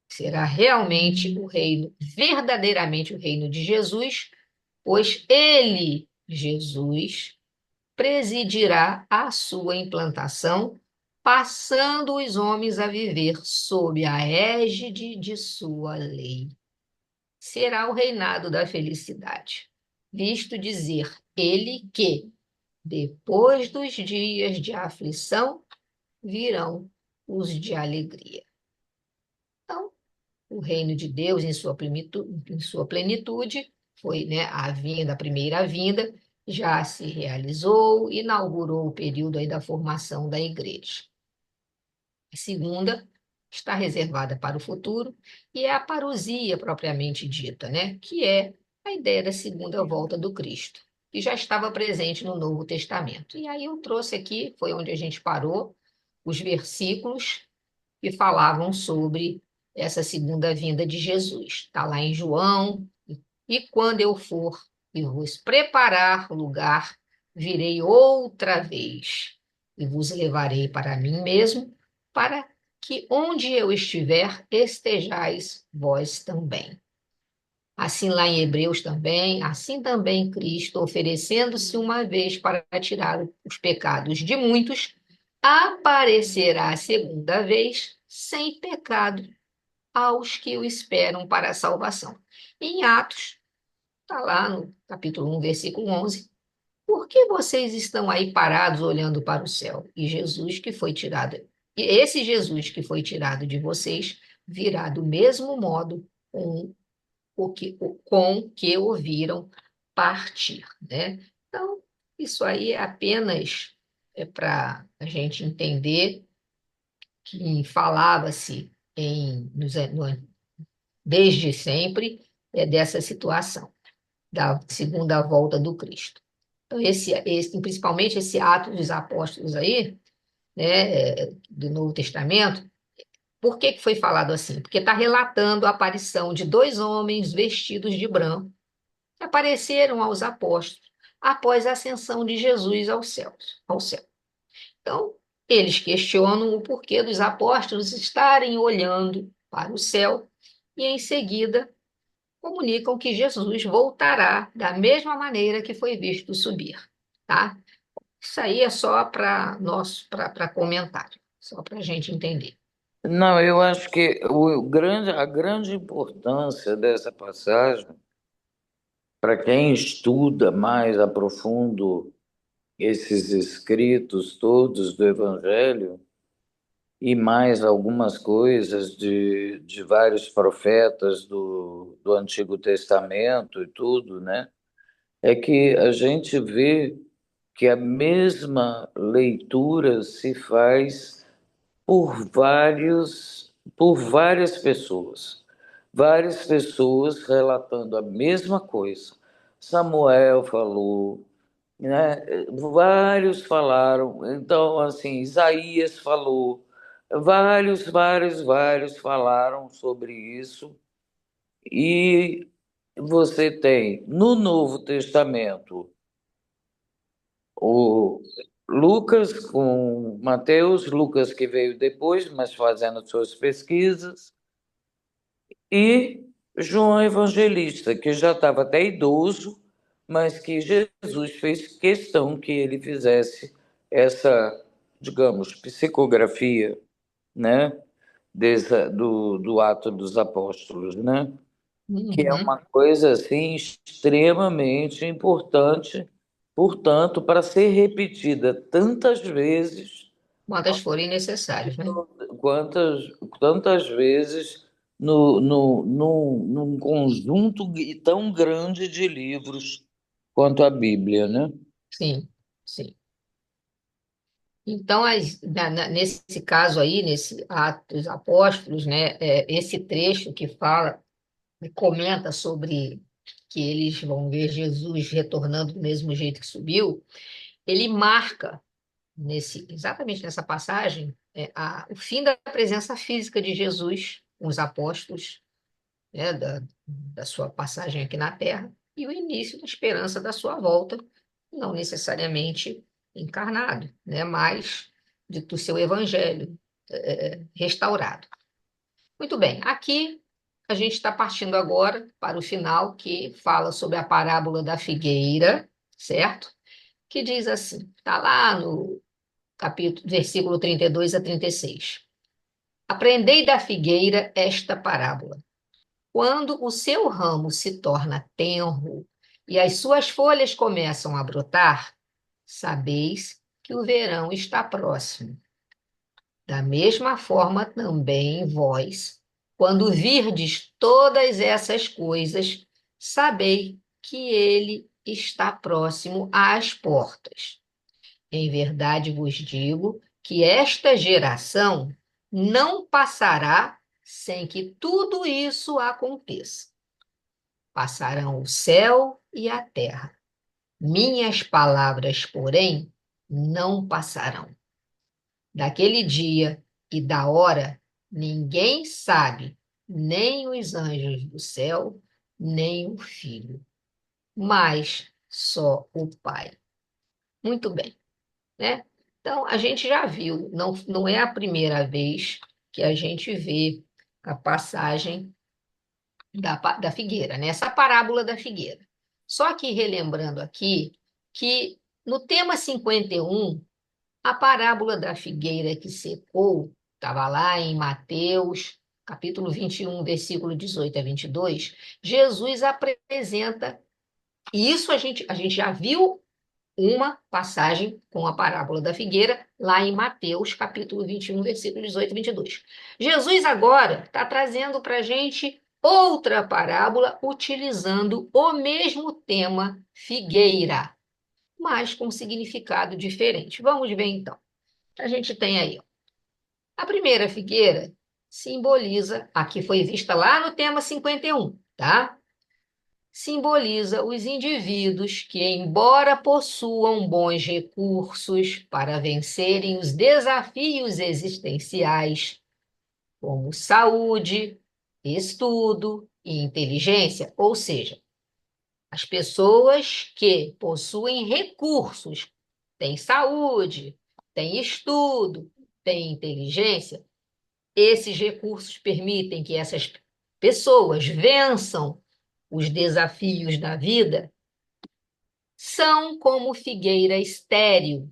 Será realmente o reino, verdadeiramente o reino de Jesus, pois ele, Jesus, presidirá a sua implantação, passando os homens a viver sob a égide de sua lei. Será o reinado da felicidade, visto dizer ele que, depois dos dias de aflição, virão os de alegria. Então, o reino de Deus em sua plenitude foi, né, a vinda, a primeira vinda, já se realizou, inaugurou o período aí da formação da igreja. A segunda está reservada para o futuro e é a parousia propriamente dita, né, que é a ideia da segunda volta do Cristo, que já estava presente no Novo Testamento. E aí eu trouxe aqui, foi onde a gente parou, os versículos que falavam sobre essa segunda vinda de Jesus. Está lá em João. E quando eu for e vos preparar lugar, virei outra vez e vos levarei para mim mesmo, para que onde eu estiver, estejais vós também. Assim lá em Hebreus também, assim também Cristo, oferecendo-se uma vez para tirar os pecados de muitos, aparecerá a segunda vez sem pecado aos que o esperam para a salvação. Em Atos, está lá no capítulo 1, versículo 11, por que vocês estão aí parados olhando para o céu? E Jesus que foi tirado, e esse Jesus que foi tirado de vocês, virá do mesmo modo com que o viram partir, né? Então, isso aí é apenas para a gente entender que falava-se desde sempre dessa situação, da segunda volta do Cristo. Então, principalmente esse Atos dos Apóstolos aí, né, do Novo Testamento, por que que foi falado assim? Porque está relatando a aparição de dois homens vestidos de branco que apareceram aos apóstolos após a ascensão de Jesus ao céu. Então, eles questionam o porquê dos apóstolos estarem olhando para o céu e, em seguida, comunicam que Jesus voltará da mesma maneira que foi visto subir, tá? Isso aí é só para comentário, só para a gente entender. Não, eu acho que a grande importância dessa passagem, para quem estuda mais a profundo esses escritos todos do Evangelho, e mais algumas coisas de vários profetas do Antigo Testamento e tudo, né? É que a gente vê que a mesma leitura se faz por várias pessoas. Várias pessoas relatando a mesma coisa. Samuel falou, né? Vários falaram. Então, assim, Isaías falou. Vários falaram sobre isso. E você tem no Novo Testamento Lucas com Mateus, Lucas que veio depois, mas fazendo suas pesquisas, e João Evangelista, que já estava até idoso, mas que Jesus fez questão que ele fizesse essa, digamos, psicografia, né, do Ato dos Apóstolos, né? Que é Uhum. uma coisa assim extremamente importante, portanto, para ser repetida tantas vezes, Quantas forem necessárias, né? quantas tantas vezes num conjunto tão grande de livros quanto a Bíblia, né? Sim, sim. Então, nesse caso aí, nesse Atos dos Apóstolos, né, esse trecho que fala e comenta sobre que eles vão ver Jesus retornando do mesmo jeito que subiu, ele marca exatamente nessa passagem o fim da presença física de Jesus com os apóstolos, né, da sua passagem aqui na Terra, e o início da esperança da sua volta, não necessariamente encarnado, né, mas do seu evangelho restaurado. Muito bem, aqui a gente está partindo agora para o final, que fala sobre a parábola da figueira, certo? Que diz assim, está lá no versículo 32 a 36. Aprendei da figueira esta parábola. Quando o seu ramo se torna tenro e as suas folhas começam a brotar, sabeis que o verão está próximo. Da mesma forma também vós, quando virdes todas essas coisas, sabei que ele está próximo às portas. Em verdade vos digo que esta geração não passará sem que tudo isso aconteça. Passarão o céu e a terra. Minhas palavras, porém, não passarão. Daquele dia e da hora, ninguém sabe, nem os anjos do céu, nem o Filho, mas só o Pai. Muito bem, né? Então, a gente já viu, não é a primeira vez que a gente vê a passagem da figueira, né? Essa parábola da figueira. Só que relembrando aqui que no tema 51 a parábola da figueira que secou estava lá em Mateus, capítulo 21, versículo 18 a 22. Jesus apresenta, e isso a gente já viu uma passagem com a parábola da figueira lá em Mateus, capítulo 21, versículo 18 a 22. Jesus agora está trazendo para a gente outra parábola utilizando o mesmo tema figueira, mas com significado diferente. Vamos ver então. A gente tem aí, ó, a primeira figueira simboliza, aqui foi vista lá no tema 51, tá? Simboliza os indivíduos que, embora possuam bons recursos para vencerem os desafios existenciais, como saúde, estudo e inteligência, ou seja, as pessoas que possuem recursos, têm saúde, têm estudo, têm inteligência, esses recursos permitem que essas pessoas vençam os desafios da vida, são como figueira estéril,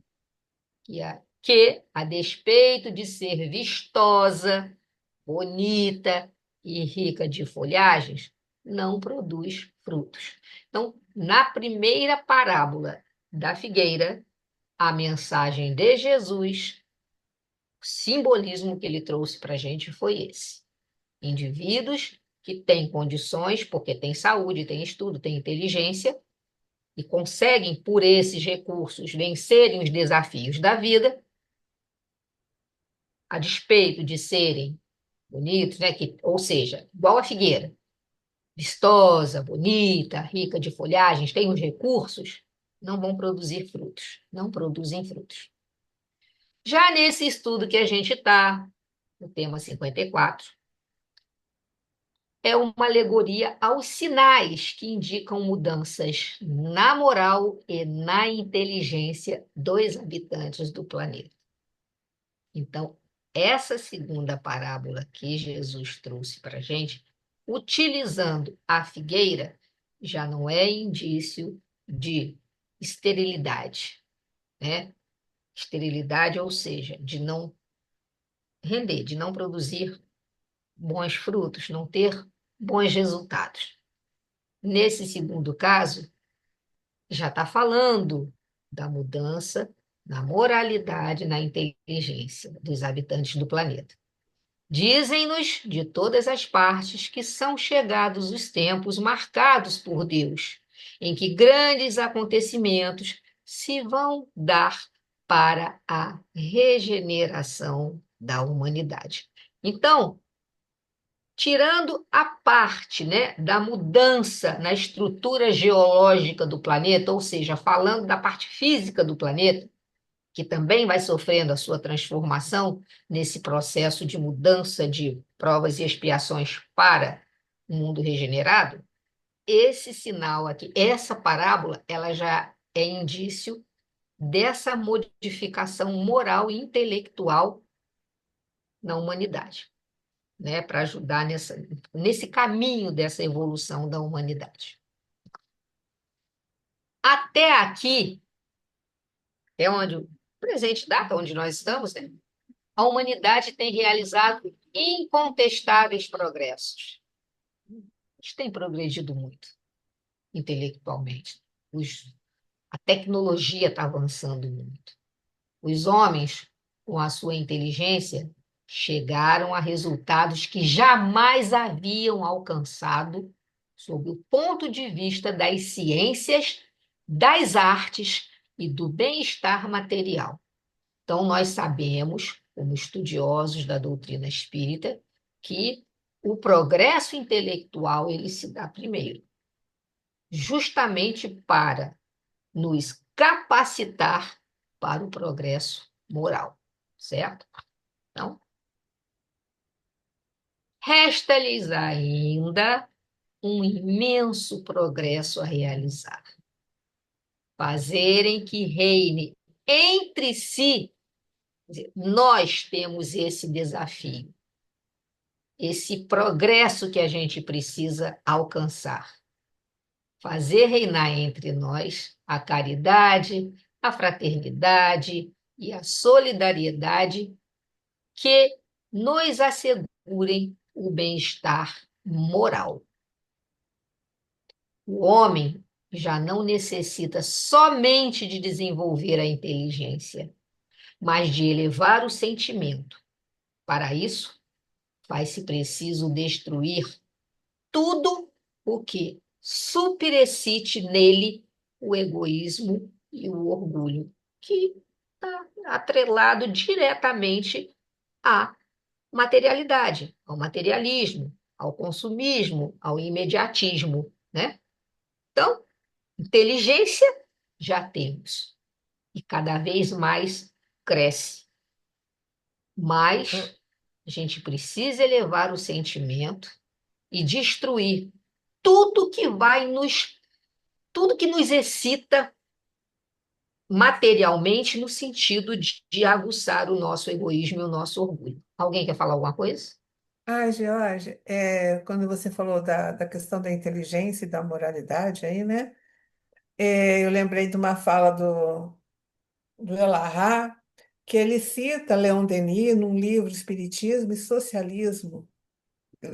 que, a despeito de ser vistosa, bonita e rica de folhagens, não produz frutos. Então, na primeira parábola da figueira, a mensagem de Jesus, o simbolismo que ele trouxe para a gente foi esse. Indivíduos que têm condições, porque têm saúde, têm estudo, têm inteligência, e conseguem, por esses recursos, vencerem os desafios da vida, a despeito de serem bonitos, né? Ou seja, igual a figueira, vistosa, bonita, rica de folhagens, têm os recursos, não vão produzir frutos, não produzem frutos. Já nesse estudo que a gente está, no tema 54, é uma alegoria aos sinais que indicam mudanças na moral e na inteligência dos habitantes do planeta. Então, essa segunda parábola que Jesus trouxe para a gente, utilizando a figueira, já não é indício de esterilidade, né? Esterilidade, ou seja, de não render, de não produzir bons frutos, não ter bons resultados. Nesse segundo caso, já está falando da mudança na moralidade, na inteligência dos habitantes do planeta. Dizem-nos de todas as partes que são chegados os tempos marcados por Deus, em que grandes acontecimentos se vão dar para a regeneração da humanidade. Então, tirando a parte, né, da mudança na estrutura geológica do planeta, ou seja, falando da parte física do planeta, que também vai sofrendo a sua transformação nesse processo de mudança de provas e expiações para um mundo regenerado, esse sinal aqui, essa parábola, ela já é indício dessa modificação moral e intelectual na humanidade, né, para ajudar nesse caminho dessa evolução da humanidade. Até aqui é onde o presente data, onde nós estamos, né? A humanidade tem realizado incontestáveis progressos. A gente tem progredido muito intelectualmente. A tecnologia está avançando muito. Os homens, com a sua inteligência, chegaram a resultados que jamais haviam alcançado sob o ponto de vista das ciências, das artes e do bem-estar material. Então, nós sabemos, como estudiosos da doutrina espírita, que o progresso intelectual ele se dá primeiro, justamente para nos capacitar para o progresso moral, certo? Então, resta-lhes ainda um imenso progresso a realizar. Fazerem que reine entre si. Nós temos esse desafio, esse progresso que a gente precisa alcançar. Fazer reinar entre nós a caridade, a fraternidade e a solidariedade que nos assegurem o bem-estar moral. O homem já não necessita somente de desenvolver a inteligência, mas de elevar o sentimento. Para isso, faz-se preciso destruir tudo o que superexcite nele o egoísmo e o orgulho, que está atrelado diretamente à materialidade, ao materialismo, ao consumismo, ao imediatismo, né? Então, inteligência já temos e cada vez mais cresce. Mas a gente precisa elevar o sentimento e destruir tudo que nos excita materialmente no sentido de aguçar o nosso egoísmo e o nosso orgulho. Alguém quer falar alguma coisa? Ah, George, quando você falou da questão da inteligência e da moralidade aí, né? Eu lembrei de uma fala do Elarrat, que ele cita Leon Denis num livro Espiritismo e Socialismo.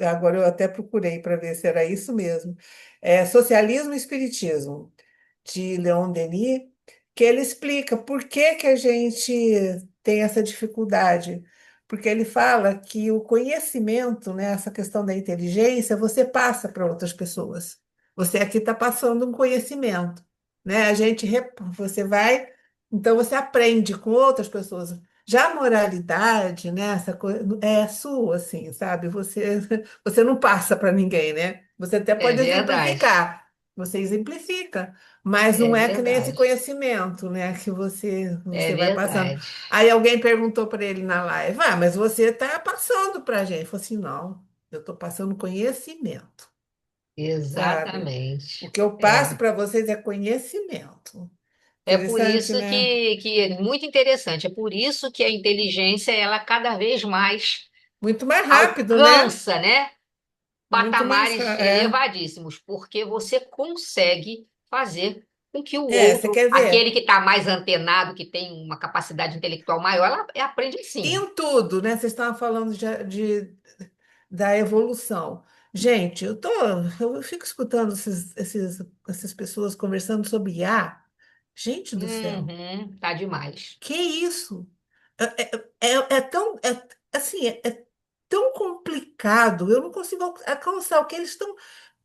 Agora eu até procurei para ver se era isso mesmo. Socialismo e Espiritismo, de Leon Denis, que ele explica por que que a gente tem essa dificuldade. Porque ele fala que o conhecimento, né, essa questão da inteligência, você passa para outras pessoas. Você aqui está passando um conhecimento, né? Você vai, então você aprende com outras pessoas. Já a moralidade, né, essa coisa é sua, assim, sabe? Você não passa para ninguém, né? Você até É pode verdade, exemplificar. Você exemplifica, mas é não é que nem esse verdade, conhecimento, né, que é você vai passando. verdade. Aí alguém perguntou para ele na live: mas você está passando para a gente. Ele falou assim: não. Eu estou passando conhecimento, sabe? O Exatamente. que eu passo para vocês é conhecimento. É por Interessante, isso né? que é muito interessante. É por isso que a inteligência, ela cada vez mais Muito mais rápido, né? alcança, né, Muito mais. patamares elevadíssimos, porque você consegue fazer com que o Você outro, quer aquele ver? que está mais antenado, que tem uma capacidade intelectual maior, ela aprende assim. Em tudo, né? Vocês estavam falando da evolução. Gente, eu fico escutando essas pessoas conversando sobre IA. Gente do céu, Uhum, tá demais. que isso? É tão, assim, é tão complicado. Eu não consigo alcançar o que eles estão,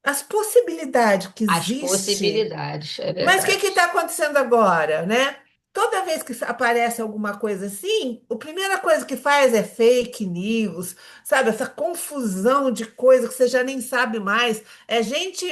as possibilidades que As existe. possibilidades, é Mas o que verdade. está acontecendo agora, né? Toda vez que aparece alguma coisa assim, a primeira coisa que faz é fake news, sabe? Essa confusão de coisa que você já nem sabe mais. É gente,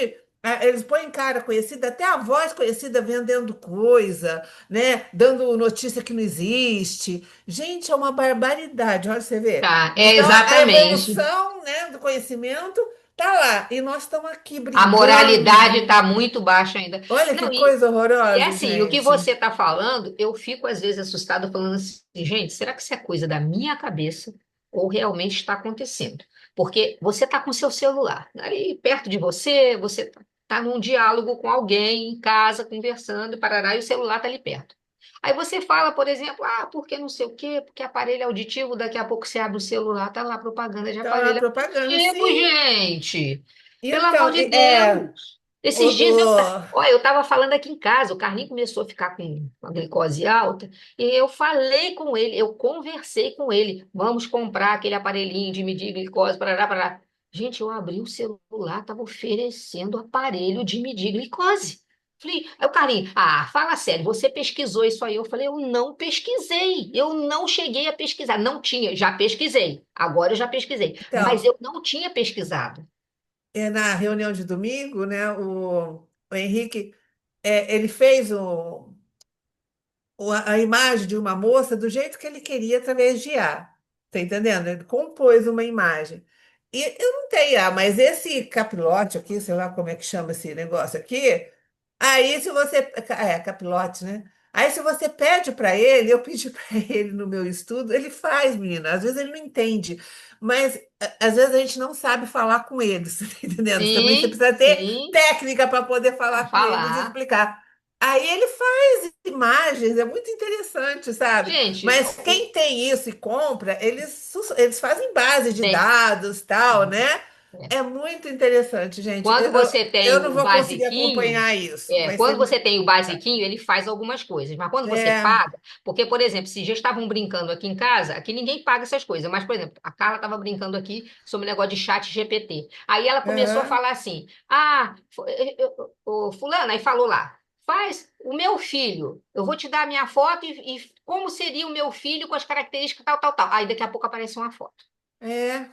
eles põem cara conhecida, até a voz conhecida vendendo coisa, né? Dando notícia que não existe. Gente, é uma barbaridade, olha você vê. Tá, é Então, a exatamente. evolução, né, do conhecimento tá lá, e nós estamos aqui A moralidade brigando. está muito baixa ainda. Olha que Não, coisa e é horrorosa, assim, o que gente. você está falando, eu fico às vezes assustada falando assim, gente, será que isso é coisa da minha cabeça ou realmente está acontecendo? Porque você está com seu celular ali perto de você, você está num diálogo com alguém em casa, conversando, parará, e o celular está ali perto. Aí você fala, por exemplo, porque não sei o quê, porque aparelho auditivo, daqui a pouco você abre o celular, tá lá propaganda de Tá lá aparelho propaganda, auditivo, sim. gente. Pelo amor Então, de Deus. o, Esses dias o- olha, eu estava falando aqui em casa, o Carlinho começou a ficar com a glicose alta, e eu falei com ele, eu conversei com ele, vamos comprar aquele aparelhinho de medir glicose, parará, parará. Gente, eu abri o celular, estava oferecendo aparelho de medir glicose. Falei, aí o Carlinho, fala sério, você pesquisou isso aí? Eu falei, eu não pesquisei, eu não cheguei a pesquisar, não tinha, já pesquisei, agora eu já pesquisei, mas então, eu não tinha pesquisado. na reunião de domingo, né, o Henrique, ele fez a imagem de uma moça do jeito que ele queria através de IA. Tá entendendo? Ele compôs uma imagem. E eu não tenho IA, mas esse capilote aqui, sei lá como é que chama esse negócio aqui. Aí, se você. Capilote, né? Aí, se você pede para ele, eu pedi para ele no meu estudo, ele faz, menina. Às vezes ele não entende, mas às vezes a gente não sabe falar com eles, tá entendendo? Também você Sim, precisa ter sim, técnica para poder para falar com eles e falar. explicar. Aí ele faz imagens, é muito interessante, sabe? Gente, Mas quem tem isso e compra, eles fazem base de tem. dados, tal, né? É. É muito interessante, gente. Quando você tem Eu não o vou conseguir basiquinho, acompanhar isso. Vai quando ser você muito. tem o basiquinho, ele faz algumas coisas, mas quando você É, paga, porque, por exemplo, se já estavam brincando aqui em casa, aqui ninguém paga essas coisas, mas, por exemplo, a Carla estava brincando aqui sobre o negócio de chat GPT. Aí ela começou a aham, falar assim: fulana, aí falou lá, faz o meu filho, eu vou te dar a minha foto e como seria o meu filho com as características tal, tal, tal. Aí daqui a pouco aparece uma foto é,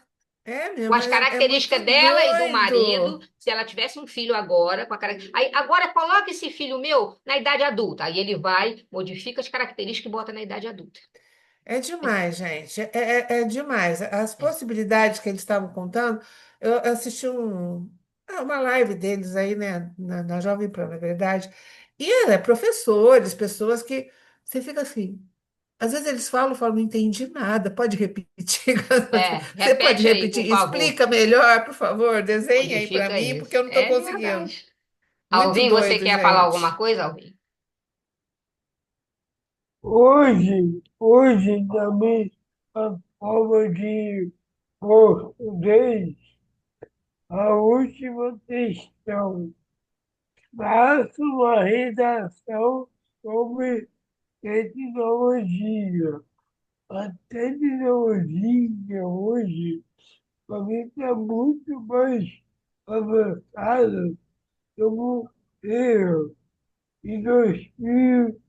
é com mesmo, as é muito características dela e do marido, doido. se ela tivesse um filho agora, aí agora coloca esse filho meu na idade adulta. Aí ele vai, modifica as características e bota na idade adulta. É demais, gente. É demais. As É, possibilidades que eles estavam contando, eu assisti uma live deles aí, né, na Jovem Pan, na verdade. E professores, pessoas que você fica assim. Às vezes eles falam, não entendi nada. Pode repetir? Você pode repete aí, por repetir? favor. Explica melhor, por favor. Desenha aí para Modifica mim, porque isso. eu não estou É conseguindo. verdade. Muito Alvin, você doido, quer falar alguma gente. coisa, Alvin? Hoje também a prova de português, a última questão. Faça uma redação sobre tecnologia. A tecnologia hoje também está muito mais avançada como eu. Em 2005,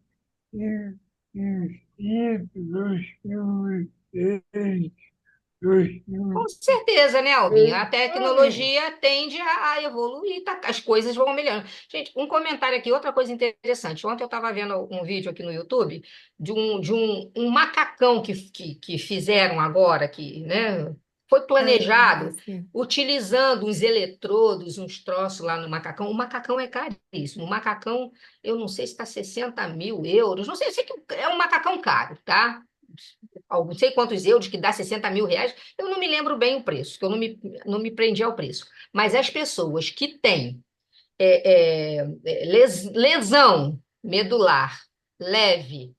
2006, Com certeza, né, Alvin? A 2006, tecnologia tende a evoluir, tá? As coisas vão melhorando. Gente, um comentário aqui, outra coisa interessante. Ontem eu estava vendo um vídeo aqui no YouTube de um macacão que fizeram agora, que, né? Foi Ah, planejado sim. utilizando uns eletrodos, uns troços lá no macacão. O macacão é caríssimo. O macacão, eu não sei se está 60 mil euros. Não sei, eu sei que é um macacão caro, tá? Não sei quantos euros, que dá 60 mil reais. Eu não me lembro bem o preço, que eu não me prendi ao preço. Mas as pessoas que têm lesão medular leve,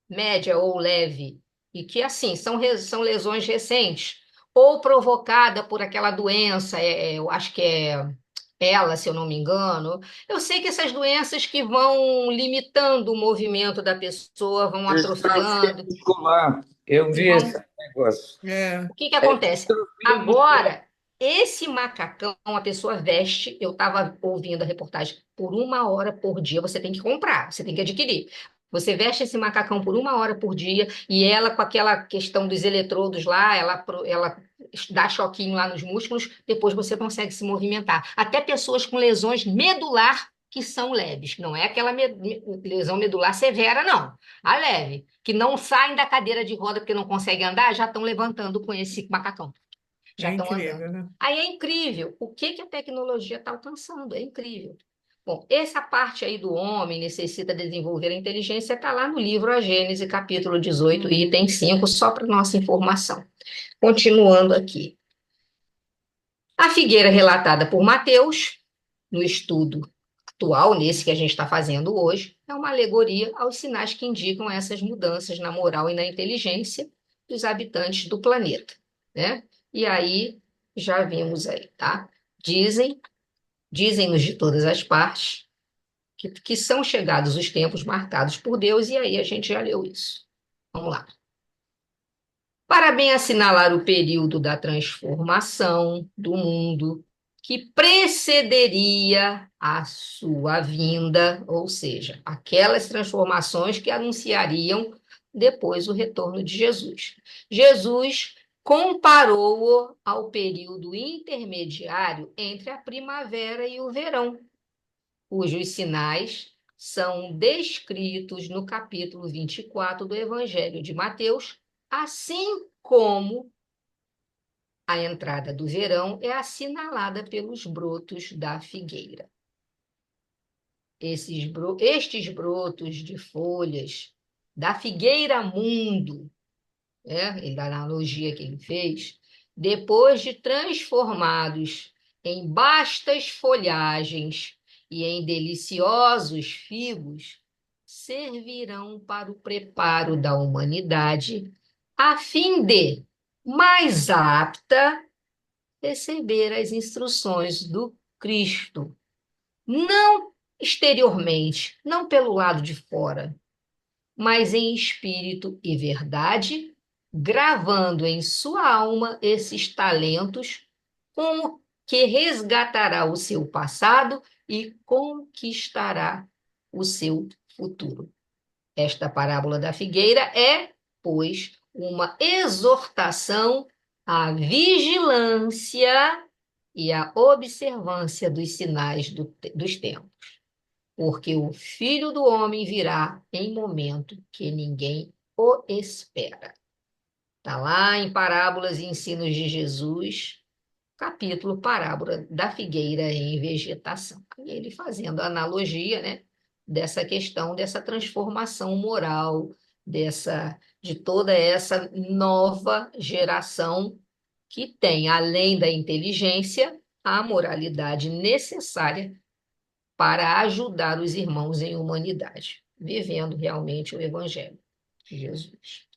média ou leve, e que, assim, são lesões recentes, ou provocada por aquela doença, eu acho que é ela, se eu não me engano. Eu sei que essas doenças que vão limitando o movimento da pessoa, vão Distrofia atrofiando, muscular. Eu vi esse vão negócio. É, o que que É acontece? distrofia muscular. Agora, esse macacão, a pessoa veste, eu estava ouvindo a reportagem, por 1 hora por dia você tem que comprar, você tem que adquirir. Você veste esse macacão por 1 hora por dia e ela, com aquela questão dos eletrodos lá, ela dá choquinho lá nos músculos, depois você consegue se movimentar. Até pessoas com lesões medular que são leves, não é aquela lesão medular severa, não. A leve, que não saem da cadeira de roda porque não conseguem andar, já estão levantando com esse macacão. Já é estão andando. incrível, né? Aí é incrível o que que a tecnologia está alcançando, é incrível. Bom, essa parte aí do homem necessita desenvolver a inteligência está lá no livro A Gênese, capítulo 18, item 5, só para nossa informação. Continuando aqui. A figueira relatada por Mateus, no estudo atual, nesse que a gente está fazendo hoje, é uma alegoria aos sinais que indicam essas mudanças na moral e na inteligência dos habitantes do planeta, né? E aí, já vimos aí, tá? Dizem-nos de todas as partes que são chegados os tempos marcados por Deus, e aí a gente já leu isso. Vamos lá. Para bem assinalar o período da transformação do mundo que precederia a sua vinda, ou seja, aquelas transformações que anunciariam depois o retorno de Jesus. Jesus comparou-o ao período intermediário entre a primavera e o verão, cujos sinais são descritos no capítulo 24 do Evangelho de Mateus, assim como a entrada do verão é assinalada pelos brotos da figueira. Estes brotos de folhas da figueira mundo, da analogia que ele fez, depois de transformados em bastas folhagens e em deliciosos figos, servirão para o preparo da humanidade, a fim de, mais apta, receber as instruções do Cristo, não exteriormente, não pelo lado de fora, mas em espírito e verdade, gravando em sua alma esses talentos, com o que resgatará o seu passado e conquistará o seu futuro. Esta parábola da figueira é, pois, uma exortação à vigilância e à observância dos sinais dos tempos, porque o Filho do Homem virá em momento que ninguém o espera. Está lá em Parábolas e Ensinos de Jesus, capítulo Parábola da Figueira em Vegetação. E ele fazendo a analogia, né, dessa questão, dessa transformação moral, de toda essa nova geração que tem, além da inteligência, a moralidade necessária para ajudar os irmãos em humanidade, vivendo realmente o Evangelho de Jesus.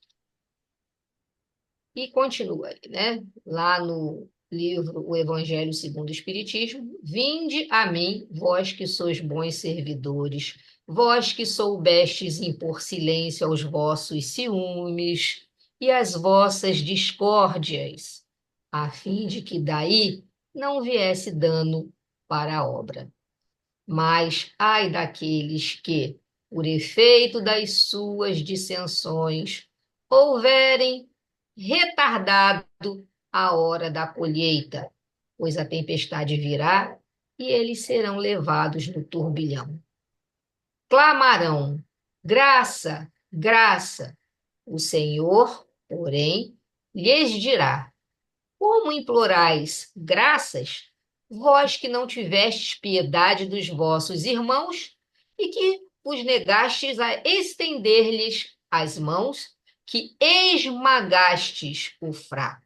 E continua aí, né? Lá no livro O Evangelho segundo o Espiritismo, vinde a mim, vós que sois bons servidores, vós que soubestes impor silêncio aos vossos ciúmes e às vossas discórdias, a fim de que daí não viesse dano para a obra. Mas ai daqueles que, por efeito das suas dissensões, houverem retardado a hora da colheita, pois a tempestade virá e eles serão levados no turbilhão. Clamarão: graça, graça. O Senhor, porém, lhes dirá: Como implorais graças, vós que não tivestes piedade dos vossos irmãos e que vos negastes a estender-lhes as mãos, que esmagastes o fraco,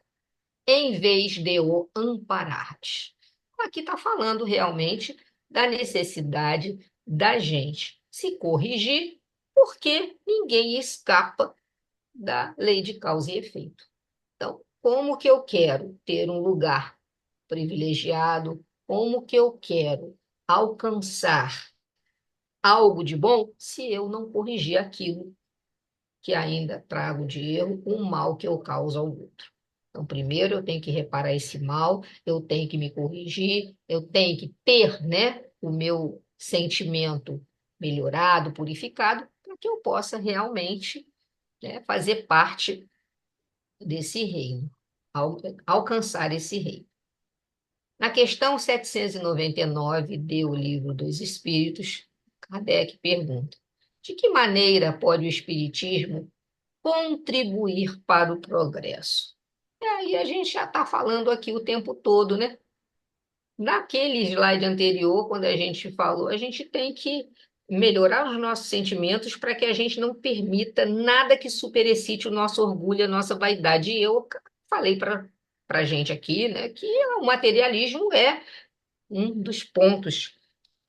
em vez de o amparardes. Aqui está falando realmente da necessidade da gente se corrigir, porque ninguém escapa da lei de causa e efeito. Então, como que eu quero ter um lugar privilegiado? Como que eu quero alcançar algo de bom se eu não corrigir aquilo que ainda trago de erro, o mal que eu causo ao outro? Então, primeiro eu tenho que reparar esse mal, eu tenho que me corrigir, eu tenho que ter, né, o meu sentimento melhorado, purificado, para que eu possa realmente, né, fazer parte desse reino, alcançar esse reino. Na questão 799 de O Livro dos Espíritos, Kardec pergunta: de que maneira pode o Espiritismo contribuir para o progresso? E aí a gente já está falando aqui o tempo todo, né? Naquele slide anterior, quando a gente falou, a gente tem que melhorar os nossos sentimentos para que a gente não permita nada que superexcite o nosso orgulho, a nossa vaidade. E eu falei para a gente aqui, né, que o materialismo é um dos pontos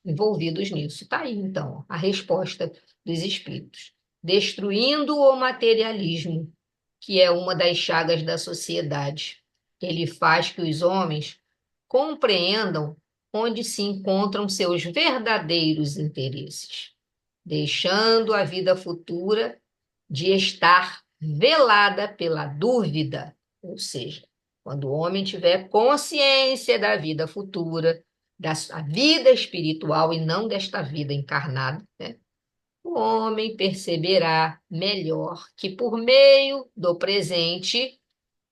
envolvidos nisso. Está aí, então, a resposta dos espíritos. Destruindo o materialismo, que é uma das chagas da sociedade. Ele faz que os homens compreendam onde se encontram seus verdadeiros interesses, deixando a vida futura de estar velada pela dúvida, ou seja, quando o homem tiver consciência da vida futura, da sua vida espiritual e não desta vida encarnada, né? O homem perceberá melhor que por meio do presente,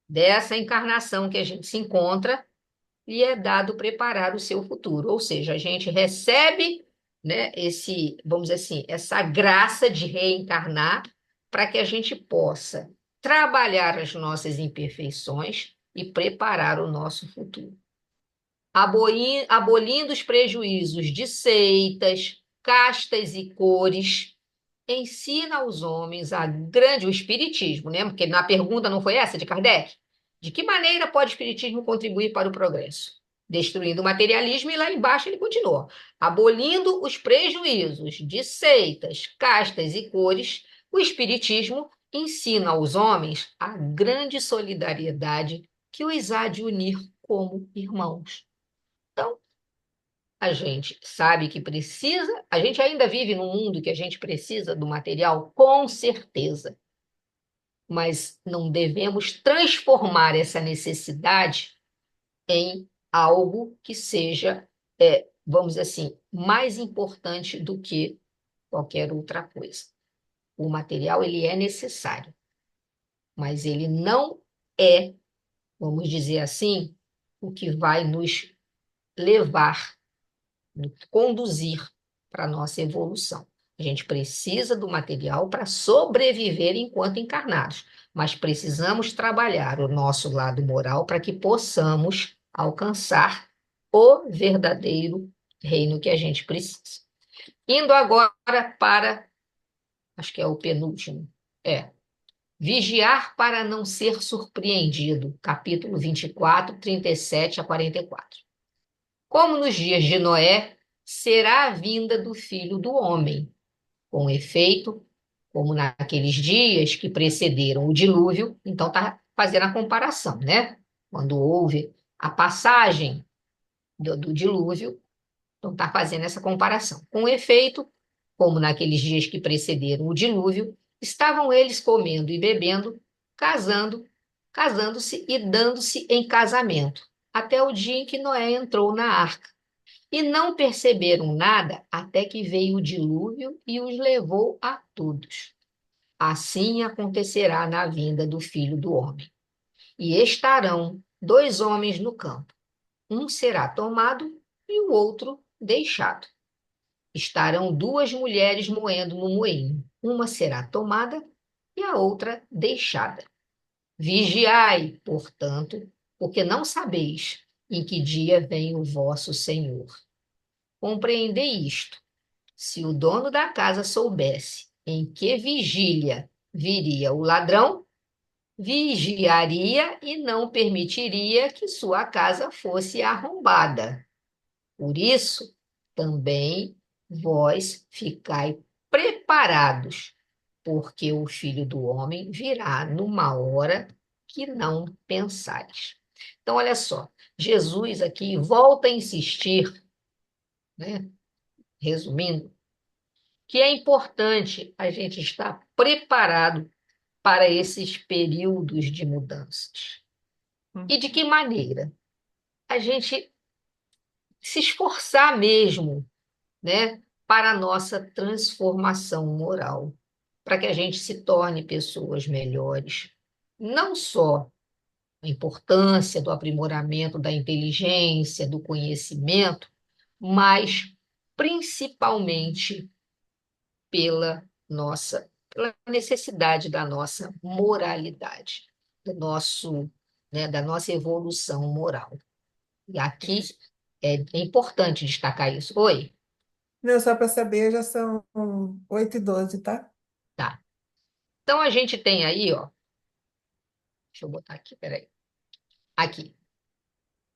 dessa encarnação que a gente se encontra, lhe é dado preparar o seu futuro. Ou seja, a gente recebe, né, vamos dizer assim, essa graça de reencarnar para que a gente possa trabalhar as nossas imperfeições e preparar o nosso futuro. Abolindo os prejuízos de seitas, castas e cores, ensina aos homens o espiritismo, né? Porque na pergunta não foi essa de Kardec? De que maneira pode o espiritismo contribuir para o progresso? Destruindo o materialismo, e lá embaixo ele continua. Abolindo os prejuízos de seitas, castas e cores, o espiritismo ensina aos homens a grande solidariedade que os há de unir como irmãos. Então, a gente sabe que precisa, a gente ainda vive num mundo que a gente precisa do material, com certeza, mas não devemos transformar essa necessidade em algo que seja, vamos dizer assim, mais importante do que qualquer outra coisa. O material, ele é necessário, mas ele não é, vamos dizer assim, o que vai nos levar, nos conduzir para a nossa evolução. A gente precisa do material para sobreviver enquanto encarnados, mas precisamos trabalhar o nosso lado moral para que possamos alcançar o verdadeiro reino que a gente precisa. Indo agora para, acho que é o penúltimo, vigiar para não ser surpreendido, capítulo 24, 37 a 44. Como nos dias de Noé, será a vinda do Filho do Homem. Com efeito, como naqueles dias que precederam o dilúvio, então está fazendo a comparação, né? Quando houve a passagem do dilúvio, então está fazendo essa comparação. Com efeito, como naqueles dias que precederam o dilúvio, estavam eles comendo e bebendo, casando-se e dando-se em casamento, até o dia em que Noé entrou na arca. E não perceberam nada até que veio o dilúvio e os levou a todos. Assim acontecerá na vinda do Filho do Homem. E estarão dois homens no campo. Um será tomado e o outro deixado. Estarão duas mulheres moendo no moinho. Uma será tomada e a outra deixada. Vigiai, portanto, porque não sabeis em que dia vem o vosso Senhor. Compreendei isto. Se o dono da casa soubesse em que vigília viria o ladrão, vigiaria e não permitiria que sua casa fosse arrombada. Por isso, também vós ficai preparados, porque o Filho do Homem virá numa hora que não pensais. Então, olha só, Jesus aqui volta a insistir, né, resumindo, que é importante a gente estar preparado para esses períodos de mudanças. E de que maneira? A gente se esforçar mesmo, né, para a nossa transformação moral, para que a gente se torne pessoas melhores. Não só a importância do aprimoramento da inteligência, do conhecimento, mas principalmente pela necessidade da nossa moralidade, da nossa evolução moral. E aqui é importante destacar isso. Oi? Não, só para saber, já são 8h12, tá? Tá. Então a gente tem aí, ó, deixa eu botar aqui, peraí. Aqui.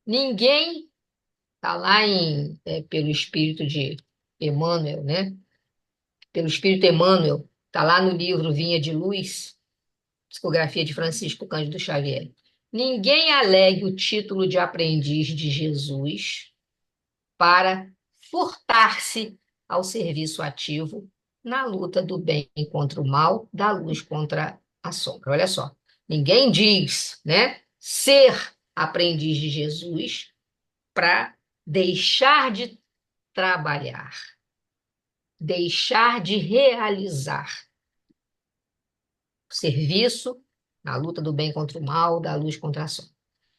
Ninguém está lá pelo Espírito de Emmanuel, né? Pelo Espírito Emmanuel, está lá no livro Vinha de Luz, psicografia de Francisco Cândido Xavier. Ninguém alegue o título de aprendiz de Jesus para furtar-se ao serviço ativo na luta do bem contra o mal, da luz contra a sombra. Olha só, ninguém diz, né, ser aprendiz de Jesus para deixar de trabalhar, deixar de realizar o serviço na luta do bem contra o mal, da luz contra a sombra.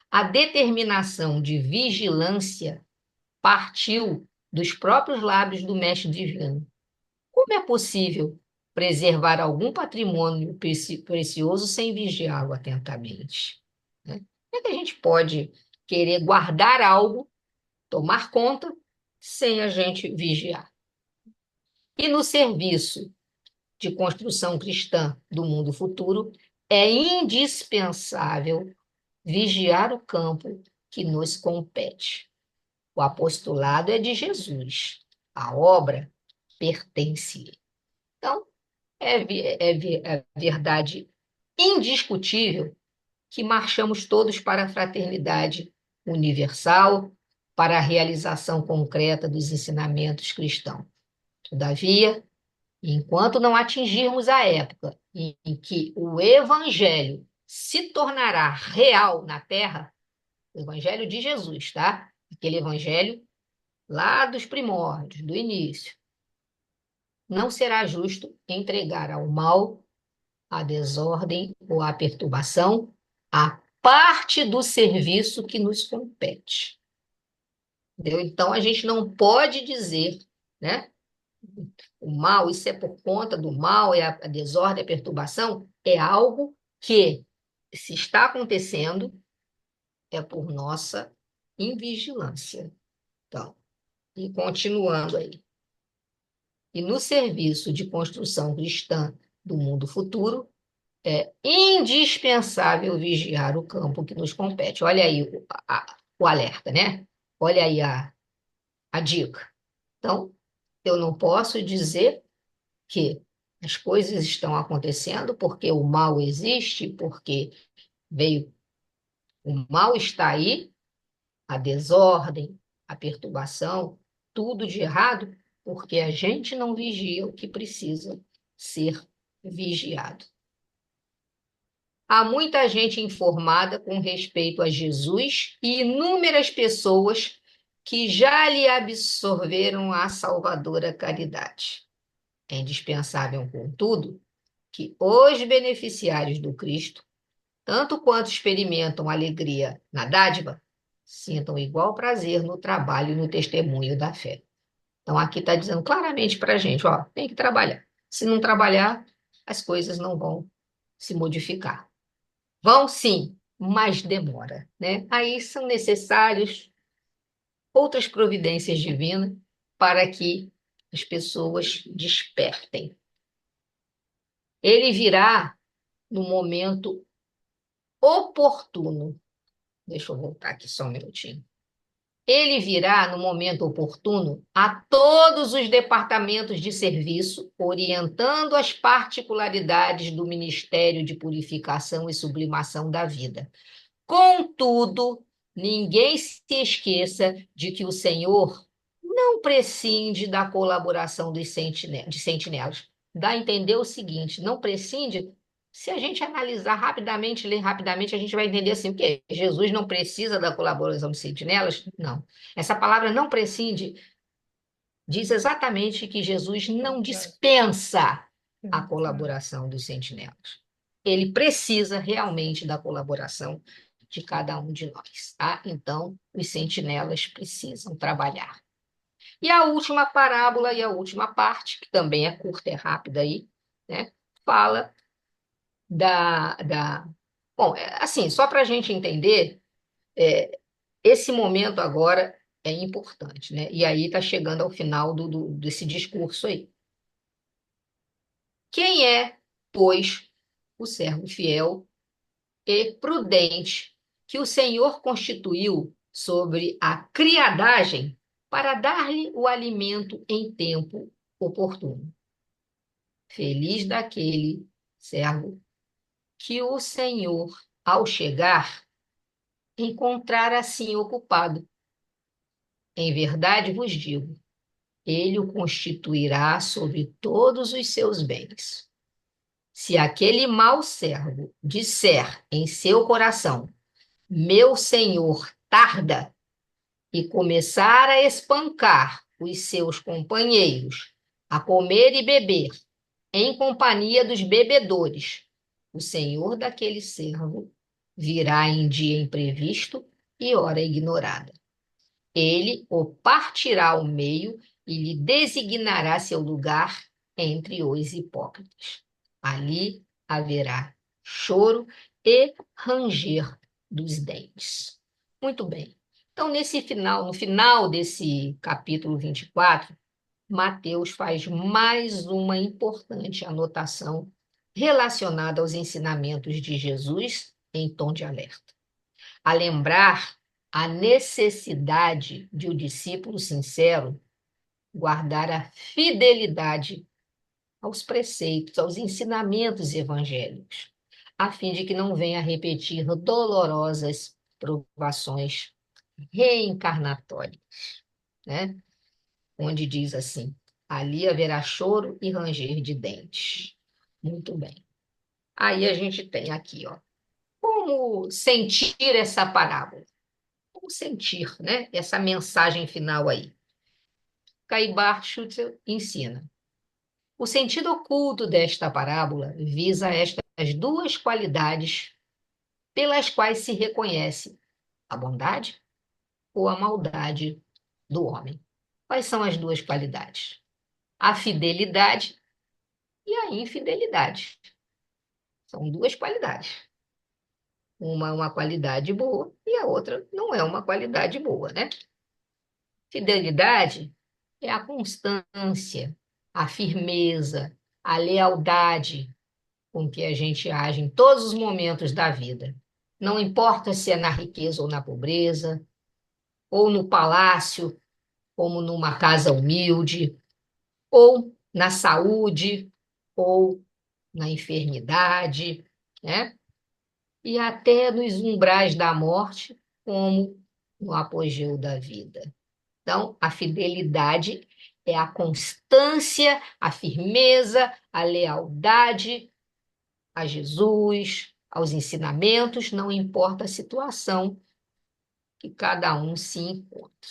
A determinação de vigilância partiu dos próprios lábios do Mestre Divino. Como é possível preservar algum patrimônio precioso sem vigiá-lo atentamente? Né? Como é que a gente pode querer guardar algo, tomar conta, sem a gente vigiar? E no serviço de construção cristã do mundo futuro, é indispensável vigiar o campo que nos compete. O apostolado é de Jesus, a obra pertence-lhe. Então, é verdade indiscutível que marchamos todos para a fraternidade universal, para a realização concreta dos ensinamentos cristãos. Todavia, enquanto não atingirmos a época em que o Evangelho se tornará real na Terra, o Evangelho de Jesus, tá? Aquele Evangelho lá dos primórdios, do início, não será justo entregar ao mal, à desordem ou à perturbação a parte do serviço que nos compete. Entendeu? Então, a gente não pode dizer, né? O mal, isso é por conta do mal, é a desordem, a perturbação, é algo que, se está acontecendo, é por nossa invigilância. Então, e continuando aí. E no serviço de construção cristã do mundo futuro, é indispensável vigiar o campo que nos compete. Olha aí o alerta, né? Olha aí a dica. Então, eu não posso dizer que as coisas estão acontecendo porque o mal existe, porque veio o mal está aí, a desordem, a perturbação, tudo de errado, porque a gente não vigia o que precisa ser vigiado. Há muita gente informada com respeito a Jesus e inúmeras pessoas que já lhe absorveram a salvadora caridade. É indispensável, contudo, que os beneficiários do Cristo, tanto quanto experimentam alegria na dádiva, sintam igual prazer no trabalho e no testemunho da fé. Então, aqui está dizendo claramente para a gente, ó, tem que trabalhar. Se não trabalhar, as coisas não vão se modificar. Vão sim, mas demora, né? Aí são necessários outras providências divinas para que as pessoas despertem. Ele virá no momento oportuno. Deixa eu voltar aqui só um minutinho. Ele virá no momento oportuno a todos os departamentos de serviço, orientando as particularidades do ministério de purificação e sublimação da vida. Contudo, ninguém se esqueça de que o Senhor não prescinde da colaboração de sentinelas. Dá a entender o seguinte, não prescinde. Se a gente analisar rapidamente, ler rapidamente, a gente vai entender assim, o quê? Jesus não precisa da colaboração de sentinelas? Não. Essa palavra não prescinde diz exatamente que Jesus não dispensa a colaboração dos sentinelas. Ele precisa realmente da colaboração de cada um de nós, tá? Então, os sentinelas precisam trabalhar. E a última parábola e a última parte, que também é curta, é rápida aí, né? Fala da... Bom, assim, só para a gente entender, esse momento agora é importante, né? E aí está chegando ao final desse discurso aí. Quem é, pois, o servo fiel e prudente que o Senhor constituiu sobre a criadagem para dar-lhe o alimento em tempo oportuno? Feliz daquele servo que o Senhor, ao chegar, encontrar assim ocupado. Em verdade vos digo, ele o constituirá sobre todos os seus bens. Se aquele mau servo disser em seu coração, meu senhor tarda, e começar a espancar os seus companheiros, a comer e beber, em companhia dos bebedores, o senhor daquele servo virá em dia imprevisto e hora ignorada. Ele o partirá ao meio e lhe designará seu lugar entre os hipócritas. Ali haverá choro e ranger dos dentes. Muito bem. Então, no final desse capítulo 24, Mateus faz mais uma importante anotação relacionada aos ensinamentos de Jesus em tom de alerta. A lembrar a necessidade de o discípulo sincero guardar a fidelidade aos preceitos, aos ensinamentos evangélicos, a fim de que não venha a repetir dolorosas provações reencarnatórias, né? Onde diz assim, ali haverá choro e ranger de dentes. Muito bem. Aí a gente tem aqui, ó, como sentir essa parábola? Como sentir, né? Essa mensagem final aí. Caibar Schutzer ensina. O sentido oculto desta parábola visa estas duas qualidades pelas quais se reconhece a bondade ou a maldade do homem. Quais são as duas qualidades? A fidelidade e a infidelidade. São duas qualidades. Uma é uma qualidade boa e a outra não é uma qualidade boa, né? Fidelidade é a constância, a firmeza, a lealdade com que a gente age em todos os momentos da vida. Não importa se é na riqueza ou na pobreza, ou no palácio, como numa casa humilde, ou na saúde, ou na enfermidade, né? E até nos umbrais da morte, como no apogeu da vida. Então, a fidelidade é a constância, a firmeza, a lealdade a Jesus, aos ensinamentos, não importa a situação que cada um se encontra.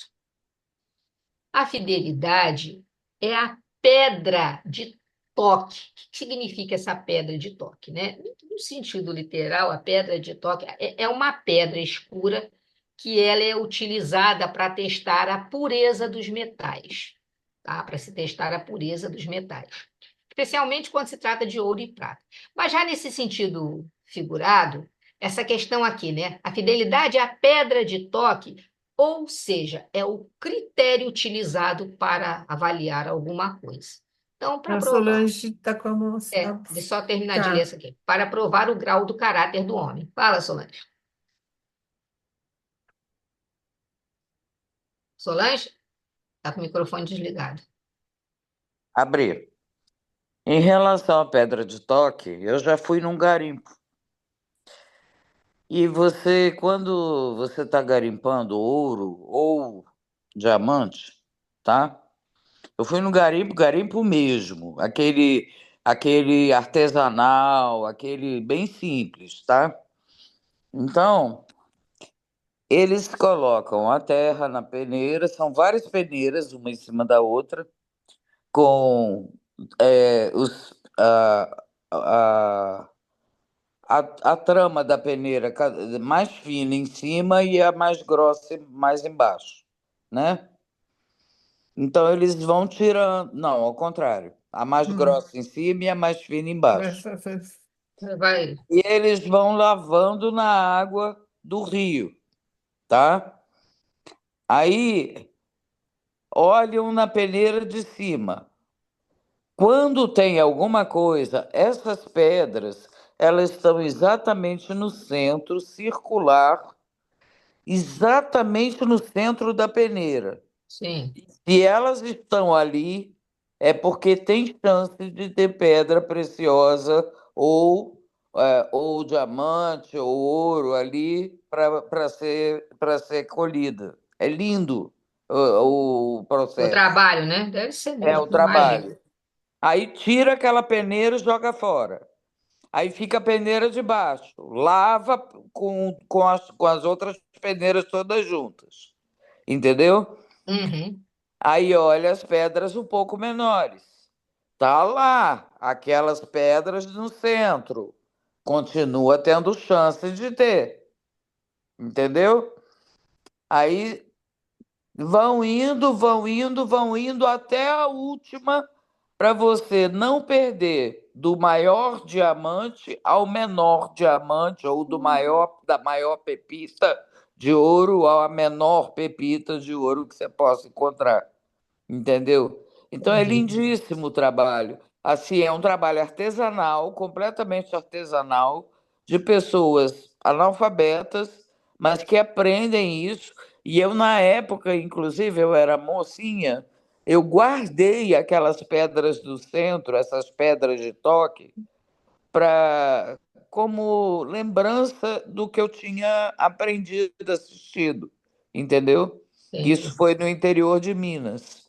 A fidelidade é a pedra de toque. O que significa essa pedra de toque, né? No sentido literal, a pedra de toque é uma pedra escura que ela é utilizada para testar a pureza dos metais, tá? Para se testar a pureza dos metais, especialmente quando se trata de ouro e prata. Mas já nesse sentido figurado, essa questão aqui, né? A fidelidade é a pedra de toque, ou seja, é o critério utilizado para avaliar alguma coisa. Então, para A provar, Solange está com a mão. deixa eu só terminar de ler Tá. essa aqui. Para provar o grau do caráter do homem. Fala, Solange. Solange? Está com o microfone desligado. Abrir. Em relação à pedra de toque, eu já fui num garimpo. E você, quando você está garimpando ouro ou diamante, tá? Eu fui no garimpo, garimpo mesmo, aquele artesanal, aquele bem simples, tá? Então, eles colocam a terra na peneira, são várias peneiras, uma em cima da outra, com a, a trama da peneira mais fina em cima e a mais grossa mais embaixo, né? Então eles vão tirando, não, ao contrário, a mais Hum. grossa em cima e a mais fina embaixo. Essa- Vai. E eles vão lavando na água do rio, tá? Aí olham na peneira de cima. Quando tem alguma coisa, essas pedras, elas estão exatamente no centro circular, exatamente no centro da peneira. Sim. Se elas estão ali, é porque tem chance de ter pedra preciosa ou diamante ou ouro ali para ser colhida. É lindo o O processo, trabalho, né? Deve ser é mesmo, o imagina. trabalho. Aí tira aquela peneira e joga fora. Aí fica a peneira de baixo. Lava com as outras peneiras todas juntas. Entendeu? Uhum. Aí olha as pedras um pouco menores. Tá lá, aquelas pedras no centro. Continua tendo chance de ter. Entendeu? Aí vão indo, vão indo, vão indo até a última para você não perder do maior diamante ao menor diamante ou da maior pepita de ouro à menor pepita de ouro que você possa encontrar. Entendeu? Então é Entendi. lindíssimo o trabalho. Assim, é um trabalho artesanal, completamente artesanal, de pessoas analfabetas, mas que aprendem isso. E eu, na época, inclusive, eu era mocinha, eu guardei aquelas pedras do centro, essas pedras de toque, para como lembrança do que eu tinha aprendido, assistido, entendeu? Isso Entendi. foi no interior de Minas.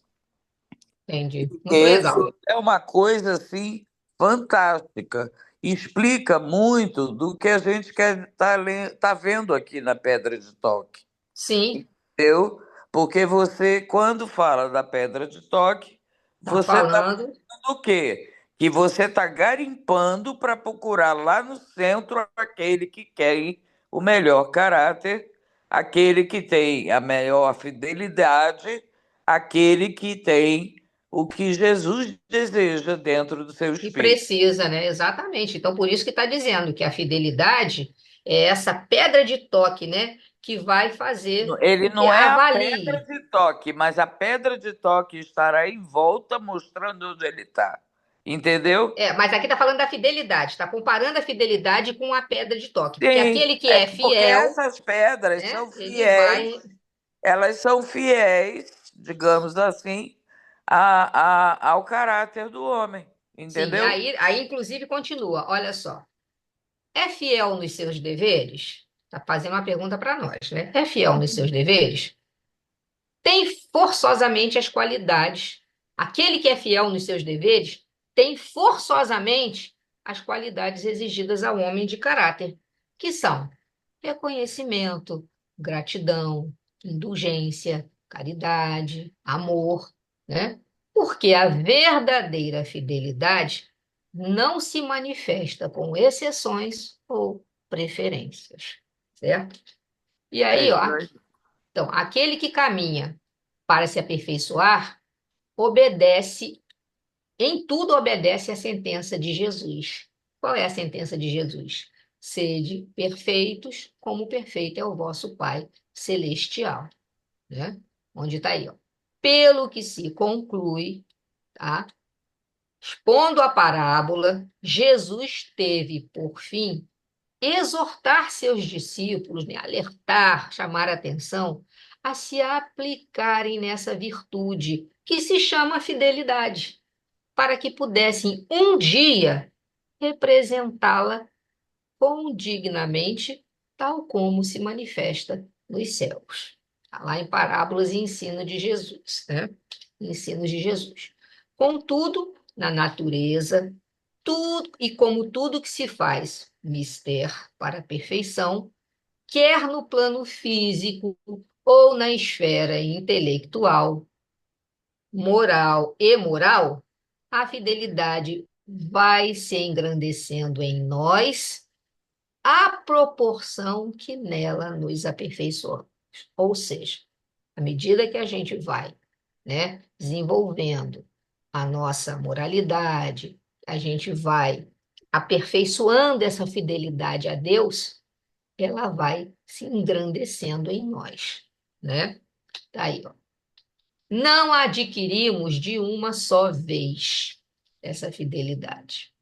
Entendi. Muito Esse legal. é uma coisa assim fantástica. Explica muito do que a gente quer tá vendo aqui na Pedra de Toque. Sim, Entendeu? Porque você, quando fala da Pedra de Toque, tá você está falando. falando o quê? Que você está garimpando para procurar lá no centro aquele que quer o melhor caráter, aquele que tem a melhor fidelidade, aquele que tem o que Jesus deseja dentro do seu E espírito. precisa, né? Exatamente. Então, por isso que está dizendo que a fidelidade é essa pedra de toque, né? Que vai fazer Ele com que não é a pedra avalie. de toque, mas a pedra de toque estará em volta mostrando onde ele está. Entendeu? É, mas aqui está falando da fidelidade, está comparando a fidelidade com a pedra de toque, porque Sim, aquele que é porque fiel, essas pedras né? são Ele fiéis, vai. elas são fiéis, digamos assim, ao caráter do homem. Sim, Entendeu? aí inclusive continua, olha só. É fiel nos seus deveres? Está fazendo uma pergunta para nós, né? É fiel nos seus deveres? Tem forçosamente as qualidades. Aquele que é fiel nos seus deveres tem forçosamente as qualidades exigidas ao homem de caráter, que são reconhecimento, gratidão, indulgência, caridade, amor, né? Porque a verdadeira fidelidade não se manifesta com exceções ou preferências, certo? E É aí, ó, isso aí. então, aquele que caminha para se aperfeiçoar obedece, em tudo obedece à sentença de Jesus. Qual é a sentença de Jesus? Sede perfeitos, como perfeito é o vosso Pai celestial, né? Onde está aí, ó. Pelo que se conclui, tá? Expondo a parábola, Jesus teve por fim exortar seus discípulos, né, alertar, chamar a atenção a se aplicarem nessa virtude que se chama fidelidade, para que pudessem um dia representá-la condignamente, tal como se manifesta nos céus. Está lá em Parábolas e Ensino de Jesus, né? Ensinos de Jesus. Contudo, na natureza, tudo e como tudo que se faz mister para a perfeição, quer no plano físico ou na esfera intelectual, moral, a fidelidade vai se engrandecendo em nós à proporção que nela nos aperfeiçoamos. Ou seja, à medida que a gente vai, né, desenvolvendo a nossa moralidade, a gente vai aperfeiçoando essa fidelidade a Deus, ela vai se engrandecendo em nós, né? Tá aí, ó. Não a adquirimos de uma só vez essa fidelidade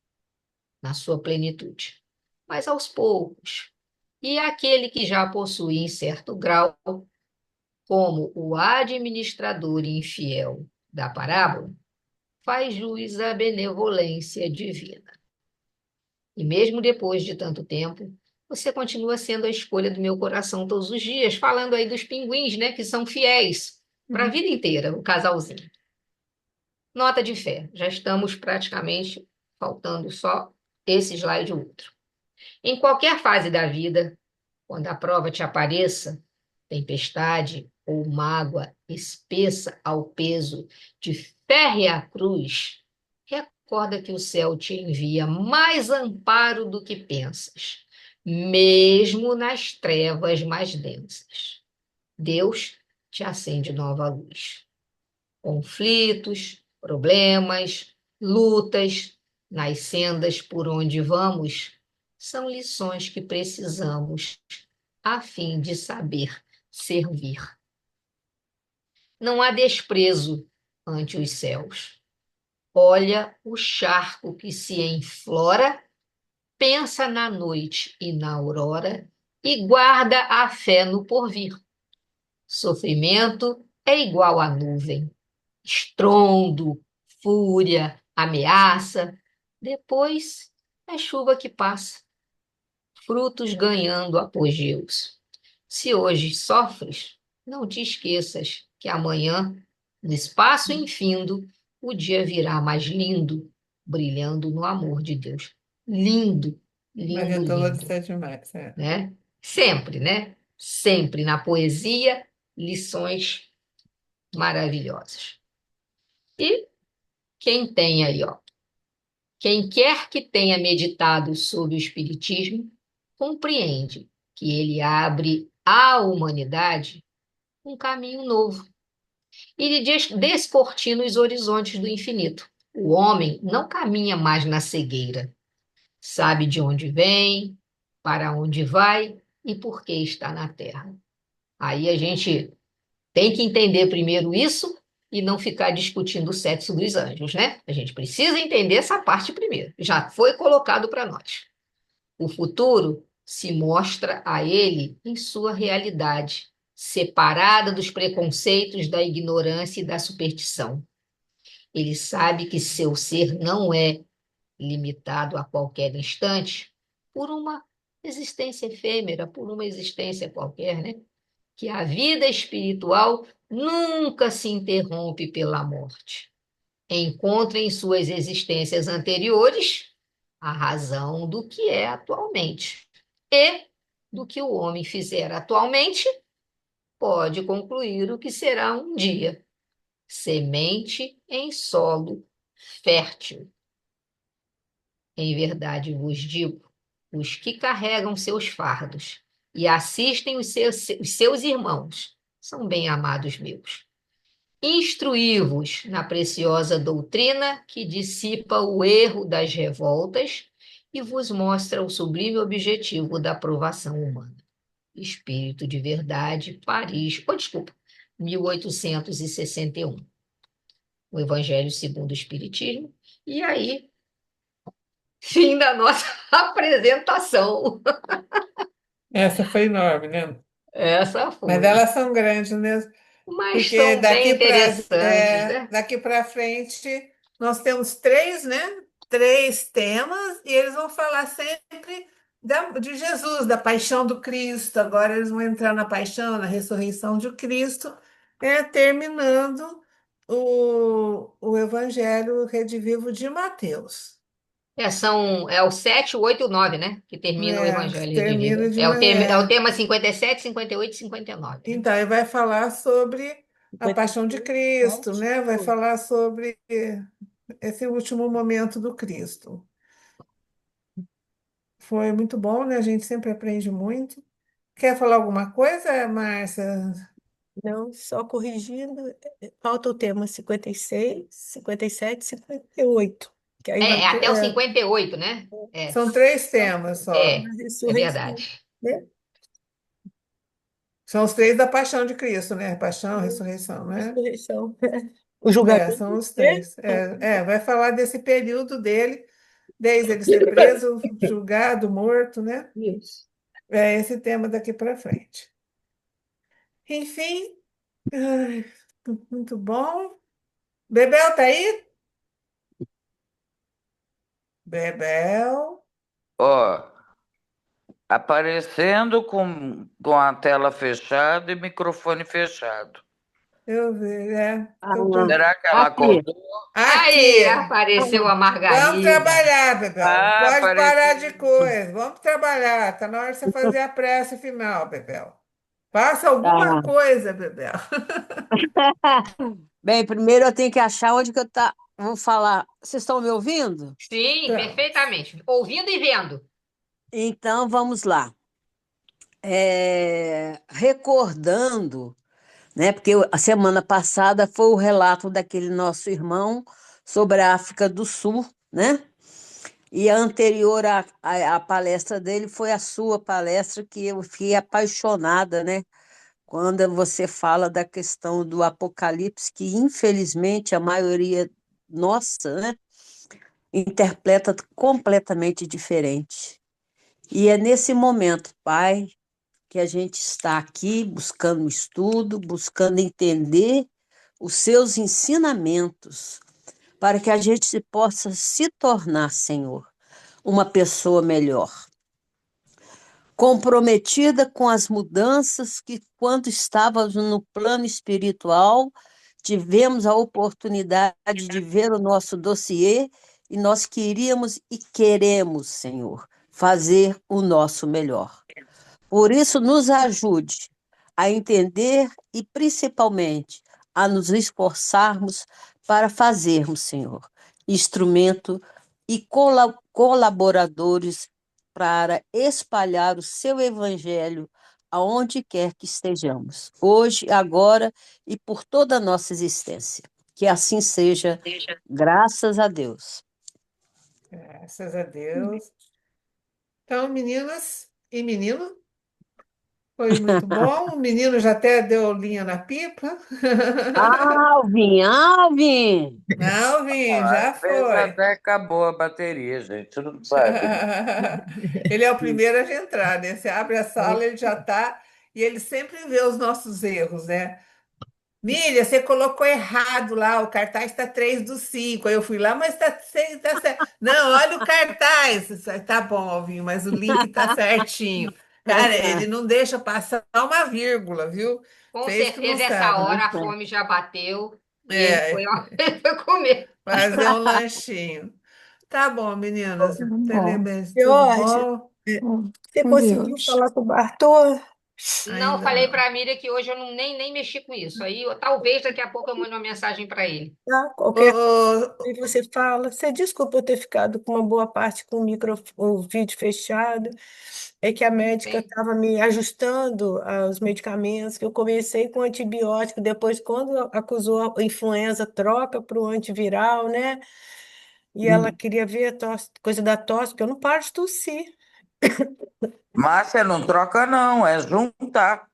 na sua plenitude, mas aos poucos. E aquele que já possui em certo grau, como o administrador infiel da parábola, faz jus à benevolência divina. E mesmo depois de tanto tempo, você continua sendo a escolha do meu coração todos os dias, falando aí dos pinguins, né, que são fiéis para a vida inteira, o casalzinho. Nota de fé, já estamos praticamente faltando só esse slide outro. Em qualquer fase da vida, quando a prova te apareça, tempestade ou mágoa espessa ao peso de férrea cruz, recorda que o céu te envia mais amparo do que pensas, mesmo nas trevas mais densas. Deus te acende nova luz. Conflitos, problemas, lutas, nas sendas por onde vamos, são lições que precisamos a fim de saber servir. Não há desprezo ante os céus. Olha o charco que se enflora, pensa na noite e na aurora e guarda a fé no porvir. Sofrimento é igual à nuvem. Estrondo, fúria, ameaça. Depois é chuva que passa, frutos ganhando apogeus. Se hoje sofres, não te esqueças que amanhã, no espaço infindo, o dia virá mais lindo, brilhando no amor de Deus. Lindo, Maria lindo, Dolores lindo, é demais, é. né? Sempre, né? Sempre na poesia, lições maravilhosas. E quem tem aí, ó, quem quer que tenha meditado sobre o Espiritismo, compreende que ele abre à humanidade um caminho novo e lhe descortina os horizontes do infinito. O homem não caminha mais na cegueira, sabe de onde vem, para onde vai e por que está na Terra. Aí a gente tem que entender primeiro isso e não ficar discutindo o sexo dos anjos, né? A gente precisa entender essa parte primeiro. Já foi colocado para nós. O futuro se mostra a ele em sua realidade, separada dos preconceitos, da ignorância e da superstição. Ele sabe que seu ser não é limitado a qualquer instante por uma existência efêmera, por uma existência qualquer, né? Que a vida espiritual nunca se interrompe pela morte. Encontra em suas existências anteriores a razão do que é atualmente. E do que o homem fizer atualmente, pode concluir o que será um dia. Semente em solo fértil. Em verdade vos digo, os que carregam seus fardos e assistem os seus irmãos são bem-amados meus. Instruí-vos na preciosa doutrina que dissipa o erro das revoltas e vos mostra o sublime objetivo da aprovação humana. Espírito de Verdade, Paris, desculpa, 1861. O Evangelho segundo o Espiritismo. E aí, fim da nossa apresentação. Essa foi enorme, né? Essa Mas foi. elas são grandes mesmo, Mas porque são bem interessantes, né? daqui para frente nós temos três, né? Três temas e eles vão falar sempre de Jesus, da paixão do Cristo. Agora eles vão entrar na paixão, na ressurreição de Cristo, terminando o Evangelho Redivivo de Mateus. É o 7, o 8 e o 9, né? Que termina o Evangelho Termina Redivivo. de É o manhã. tema 57, 58 e 59, né? Então, ele vai falar sobre a paixão de 56, Cristo, 7, né? Vai 8. falar sobre esse último momento do Cristo. Foi muito bom, né? A gente sempre aprende muito. Quer falar alguma coisa, Márcia? Não, só corrigindo, falta o tema 56, 57, 58, que aí vai É ter até o 58, né? São três temas só. a É ressurreição, verdade. né? São os três da paixão de Cristo, né? Paixão, ressurreição, né? Ressurreição. O julgamento, São os né? três. Vai falar desse período dele, desde ele ser preso, julgado, morto, né? Isso. É esse tema daqui para frente. Enfim, ai, muito bom. Bebel tá aí? Bebel. Ó, aparecendo com a tela fechada e microfone fechado. Eu vi, Ah, que eu tô... Será que ela aqui. acordou? Aí, Aqui. apareceu a Vamos Margarida. trabalhar, Bebel. Ah, Pode parar apareceu. de coisa. Vamos trabalhar. Tá na hora de você fazer a prece final, Bebel. Faça alguma Tá. coisa, Bebel. Bem, primeiro eu tenho que achar onde que eu tá. Vou falar. Vocês estão me ouvindo? Sim, Então, perfeitamente. Ouvindo e vendo. Então vamos lá. Recordando, né? Porque a semana passada foi o relato daquele nosso irmão sobre a África do Sul, né? E a anterior à palestra dele foi a sua palestra, que eu fiquei apaixonada, né? Quando você fala da questão do Apocalipse, que infelizmente a maioria nossa, né, interpreta completamente diferente. E é nesse momento, Pai, que a gente está aqui buscando estudo, buscando entender os seus ensinamentos, para que a gente possa se tornar, Senhor, uma pessoa melhor, comprometida com as mudanças que, quando estávamos no plano espiritual, tivemos a oportunidade de ver o nosso dossiê e nós queríamos e queremos, Senhor, fazer o nosso melhor. Por isso, nos ajude a entender e, principalmente, a nos esforçarmos para fazermos, Senhor, instrumento e colaboradores para espalhar o seu evangelho aonde quer que estejamos, hoje, agora e por toda a nossa existência. Que assim seja, graças a Deus. graças a Deus. Então, meninas e menino, foi muito bom. O menino já até deu linha na pipa. Alvin, Alvin! Não, Vim, já Às vezes foi. até acabou a bateria, gente. Você não sabe, né? Ele é o primeiro a entrar, né? Você abre a sala, ele já está. E ele sempre vê os nossos erros, né? Miriam, você colocou errado lá, o cartaz está 3 do 5. Aí eu fui lá, mas está 6, tá certo. Não, olha o cartaz. Tá bom, Alvinho, mas o link está certinho. Cara, ele não deixa passar uma vírgula, viu? Com Vocês que não certeza, essa sabem. hora a fome já bateu e ele foi, É, ele foi comer. fazer um lanchinho. Tá bom, meninas. Bom, Beleza, tudo Jorge, bom? você Com conseguiu Deus. falar com o Bartô? Não, Ainda falei não. para a Miriam que hoje eu nem mexi com isso. Aí, talvez daqui a pouco eu mando uma mensagem para ele. Tá? Ô, Qualquer coisa você fala. Você desculpa eu ter ficado com uma boa parte com o vídeo fechado. É que a médica Sim. estava me ajustando aos medicamentos, que eu comecei com antibiótico, depois, quando acusou a influenza, troca para o antiviral, né? E ela queria ver a coisa da tosse, porque eu não paro de tossir. Márcia, não troca não, é juntar.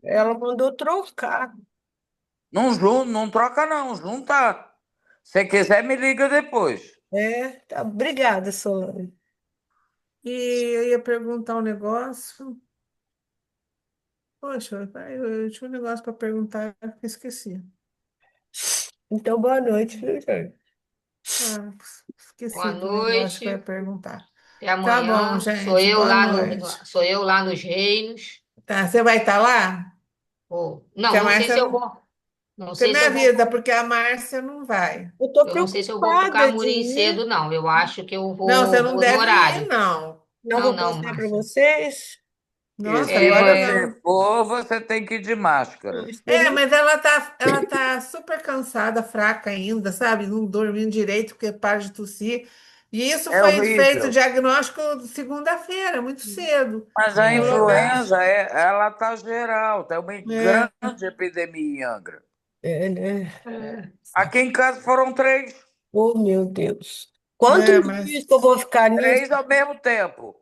Ela mandou trocar. Não troca não, juntar. Se quiser, me liga depois. Tá, obrigada, Solange. E eu ia perguntar um negócio. Poxa, eu tinha um negócio para perguntar, eu esqueci. Então, boa noite, viu, gente? Ah, esqueci Boa do negócio que eu ia noite. perguntar. Até Tá bom, amanhã. gente. Boa noite. Sou eu lá nos Reinos. Tá, você vai estar lá? Pô, Porque não, a não sei Márcia se eu não. vou. Não Você sei me se eu vou. avisa, porque a Márcia não vai. Eu tô Eu não sei se eu vou pro preocupada de Camurim cedo, ir. não. Eu acho que eu Não, você vou, não vou no deve ir, horário. não. Não Não, vou não, passar para Márcia. vocês. E Nossa, se agora É, você não. for, você tem que ir de máscara. Mas ela tá super cansada, fraca ainda, sabe? Não dormindo direito porque para de tossir. E isso É foi feito o horrível. diagnóstico segunda-feira, muito cedo. Mas a Falou, influenza, ela tá geral, tem uma é, grande epidemia em Angra. né? é. Aqui em casa foram três, Oh, meu Deus. Quantos dias mas que eu vou ficar nisso? três ao mesmo tempo.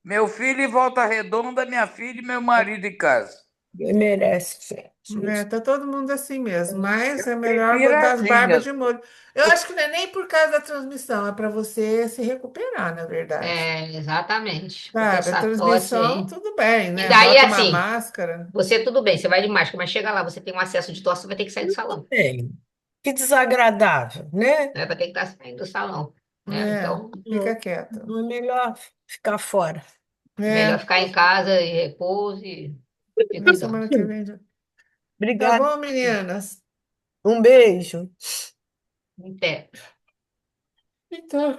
Meu filho em Volta Redonda, minha filha e meu marido em casa. Merece, gente. Tá todo mundo assim mesmo, mas Eu é fiquei melhor botar as barbas piradinha. de molho. Eu acho que não é nem por causa da transmissão, é para você se recuperar, na verdade. Exatamente. Porque Sabe, a essa tosse transmissão, aí. tudo bem, E né? daí, Bota uma assim, máscara. você tudo bem, você vai de máscara, mas chega lá, você tem um acesso de tosse, você vai ter que sair do salão. Tem. Que desagradável, né? Né? Vai ter que estar saindo do salão. Né? É, Então, fica quieto. Não é melhor ficar fora. melhor É, ficar em casa e repouso e ir na cuidando. semana que vem. Tá Obrigada. bom, meninas? Um beijo. Até. Então.